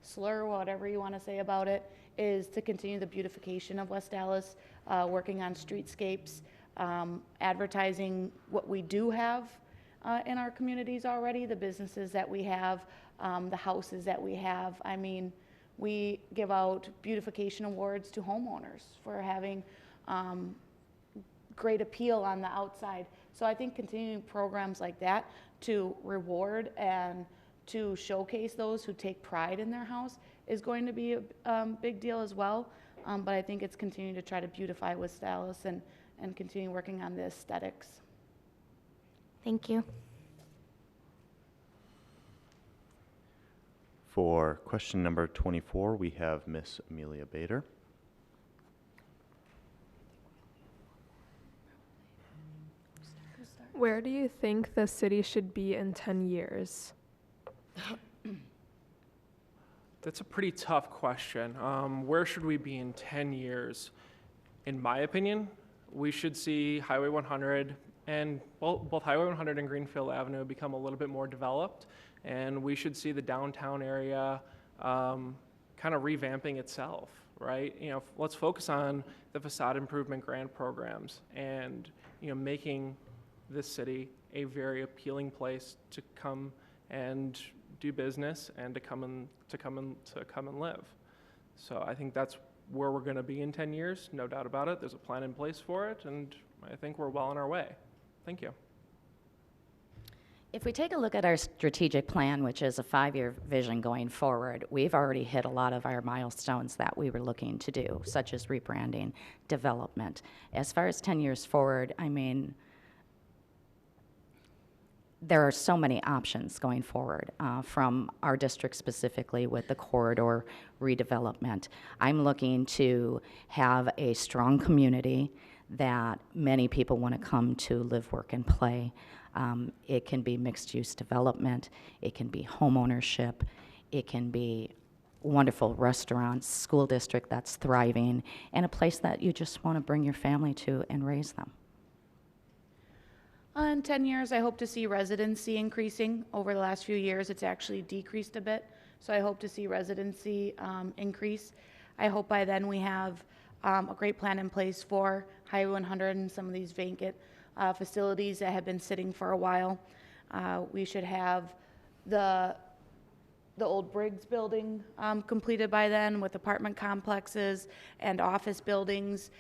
slur, whatever you want to say about it, is to continue the beautification of West Allis, working on streetscapes, advertising what we do have in our communities already, the businesses that we have, the houses that we have. I mean, we give out beautification awards to homeowners for having great appeal on the outside. So I think continuing programs like that to reward and to showcase those who take pride in their house is going to be a big deal as well. But I think it's continuing to try to beautify West Allis and continue working on the aesthetics. Thank you. For question number 24, we have Miss Amelia Bader. Where do you think the city should be in 10 years? That's a pretty tough question. Where should we be in 10 years? In my opinion, we should see Highway 100 and both Highway 100 and Greenfield Avenue become a little bit more developed, and we should see the downtown area kind of revamping itself, right? You know, let's focus on the facade improvement grant programs and, you know, making this city a very appealing place to come and do business and to come and live. So I think that's where we're going to be in 10 years, no doubt about it. There's a plan in place for it, and I think we're well on our way. Thank you. If we take a look at our strategic plan, which is a 5-year vision going forward, we've already hit a lot of our milestones that we were looking to do, such as rebranding, development. As far as 10 years forward, I mean, there are so many options going forward from our district specifically with the corridor redevelopment. I'm looking to have a strong community that many people want to come to live, work, and play. It can be mixed-use development. It can be homeownership. It can be wonderful restaurants, school district that's thriving, and a place that you just want to bring your family to and raise them. In 10 years, I hope to see residency increasing. Over the last few years, it's actually decreased a bit. So I hope to see residency increase. I hope by then we have a great plan in place for Highway 100 and some of these vacant facilities that have been sitting for a while. We should have the old Briggs building completed by then with apartment complexes and office buildings.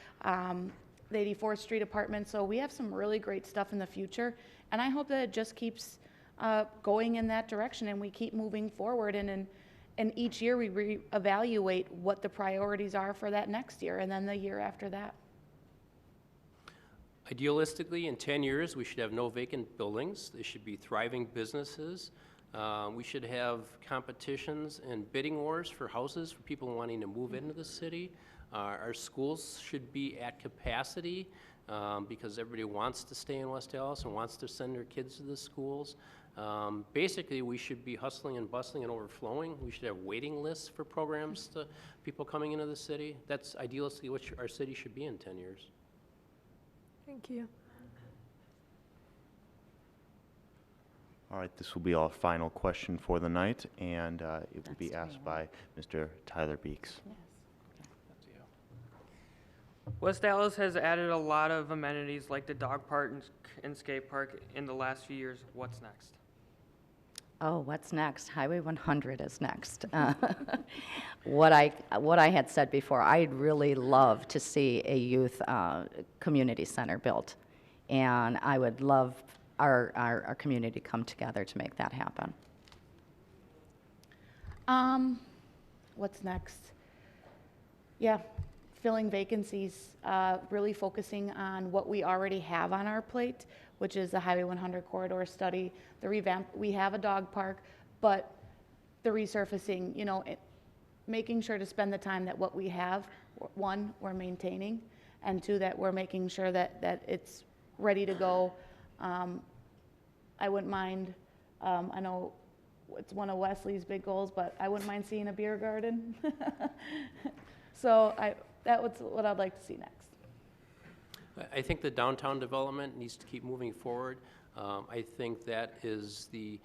The 84th Street apartment. So we have some really great stuff in the future, and I hope that it just keeps going in that direction and we keep moving forward, and each year we reevaluate what the priorities are for that next year and then the year after that. Idealistically, in 10 years, we should have no vacant buildings. They should be thriving businesses. We should have competitions and bidding wars for houses for people wanting to move into the city. Our schools should be at capacity because everybody wants to stay in West Allis and wants to send their kids to the schools. Basically, we should be hustling and bustling and overflowing. We should have waiting lists for programs to people coming into the city. That's idealistically what our city should be in 10 years. Thank you. All right, this will be our final question for the night, and it will be asked by Mr. Tyler Beeks. Yes. West Allis has added a lot of amenities like the dog park and skate park in the last few years. What's next? Oh, what's next? Highway 100 is next. What I had said before, I'd really love to see a youth community center built, and I would love our community to come together to make that happen. What's next? Yeah. Filling vacancies, really focusing on what we already have on our plate, which is the Highway 100 corridor study, the revamp. We have a dog park, but the resurfacing, you know, making sure to spend the time that what we have, one, we're maintaining, and two, that we're making sure that it's ready to go. I wouldn't mind, I know it's one of Wesley's big goals, but I wouldn't mind seeing a beer garden. So that was what I'd like to see next. I think the downtown development needs to keep moving forward. I think that is the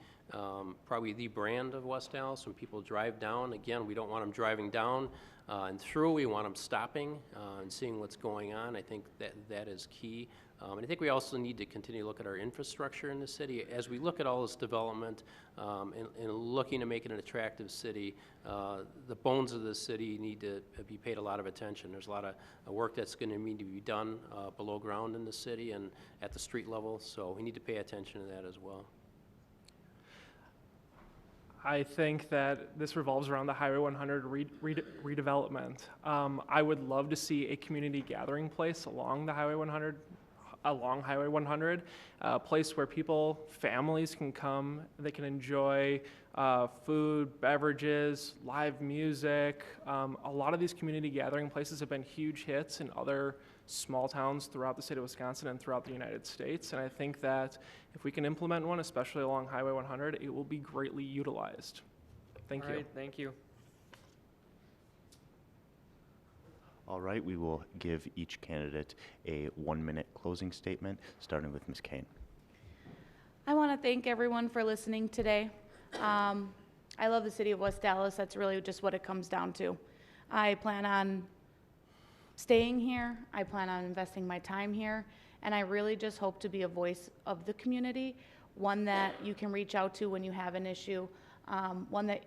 probably the brand of West Allis. When people drive down, again, we don't want them driving down and through. We want them stopping and seeing what's going on. I think that is key. And I think we also need to continue to look at our infrastructure in the city. As we look at all this development and looking to make it an attractive city, the bones of the city need to be paid a lot of attention. There's a lot of work that's going to need to be done below ground in the city and at the street level, so we need to pay attention to that as well. I think that this revolves around the Highway 100 redevelopment. I would love to see a community gathering place along the Highway 100, a place where families can come, they can enjoy food, beverages, live music. A lot of these community gathering places have been huge hits in other small towns throughout the state of Wisconsin and throughout the United States. And I think that if we can implement one, especially along Highway 100, it will be greatly utilized. Thank you. All right, thank you. All right, we will give each candidate a 1-minute closing statement, starting with Ms. Kane. I want to thank everyone for listening today. I love the city of West Allis. That's really just what it comes down to. I plan on staying here. I plan on investing my time here. And I really just hope to be a voice of the community, one that you can reach out to when you have an issue,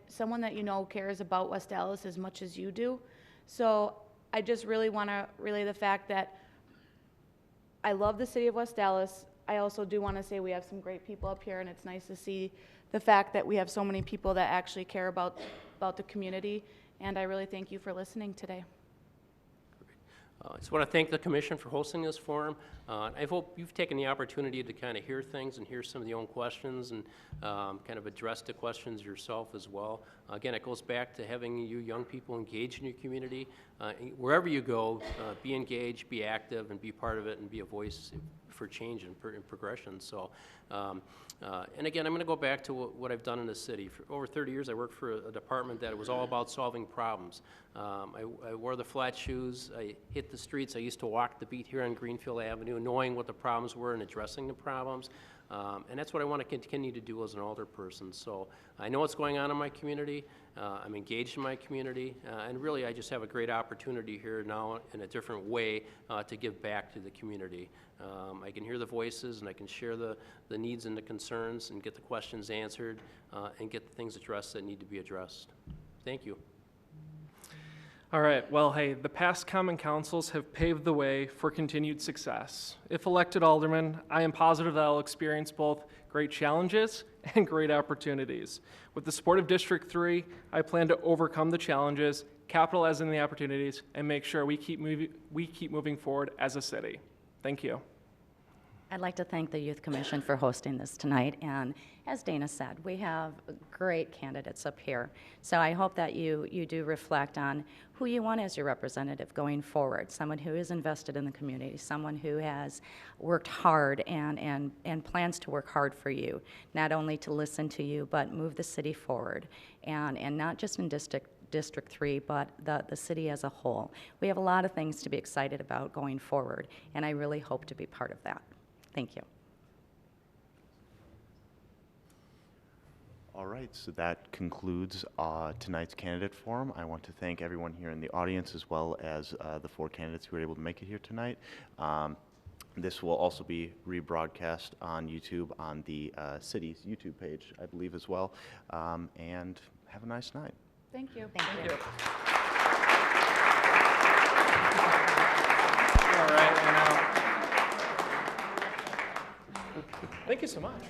someone that you know cares about West Allis as much as you do. So I just really want to relay the fact that I love the city of West Allis. I also do want to say we have some great people up here, and it's nice to see the fact that we have so many people that actually care about the community. And I really thank you for listening today. I just want to thank the Commission for hosting this forum. I hope you've taken the opportunity to kind of hear things and hear some of the own questions and kind of address the questions yourself as well. Again, it goes back to having you young people engage in your community. Wherever you go, be engaged, be active, and be part of it, and be a voice for change and progression. So, and again, I'm going to go back to what I've done in the city. For over 30 years, I worked for a department that was all about solving problems. I wore the flat shoes. I hit the streets. I used to walk the beat here on Greenfield Avenue, knowing what the problems were and addressing the problems. And that's what I want to continue to do as an alder person. So I know what's going on in my community. I'm engaged in my community. And really, I just have a great opportunity here now in a different way to give back to the community. I can hear the voices, and I can share the needs and the concerns and get the questions answered and get the things addressed that need to be addressed. Thank you. All right, well, hey, the past common councils have paved the way for continued success. If elected alderman, I am positive that I'll experience both great challenges and great opportunities. With the support of District 3, I plan to overcome the challenges, capitalize on the opportunities, and make sure we keep moving forward as a city. Thank you. I'd like to thank the Youth Commission for hosting this tonight, and as Dana said, we have great candidates up here. So I hope that you do reflect on who you want as your representative going forward, someone who is invested in the community, someone who has worked hard and plans to work hard for you, not only to listen to you, but move the city forward, and not just in District 3, but the city as a whole. We have a lot of things to be excited about going forward, and I really hope to be part of that. Thank you. All right, so that concludes tonight's candidate forum. I want to thank everyone here in the audience, as well as the 4 candidates who were able to make it here tonight. This will also be rebroadcast on YouTube on the city's YouTube page, I believe, as well. And have a nice night. Thank you. Thank you. All right, and thank you so much.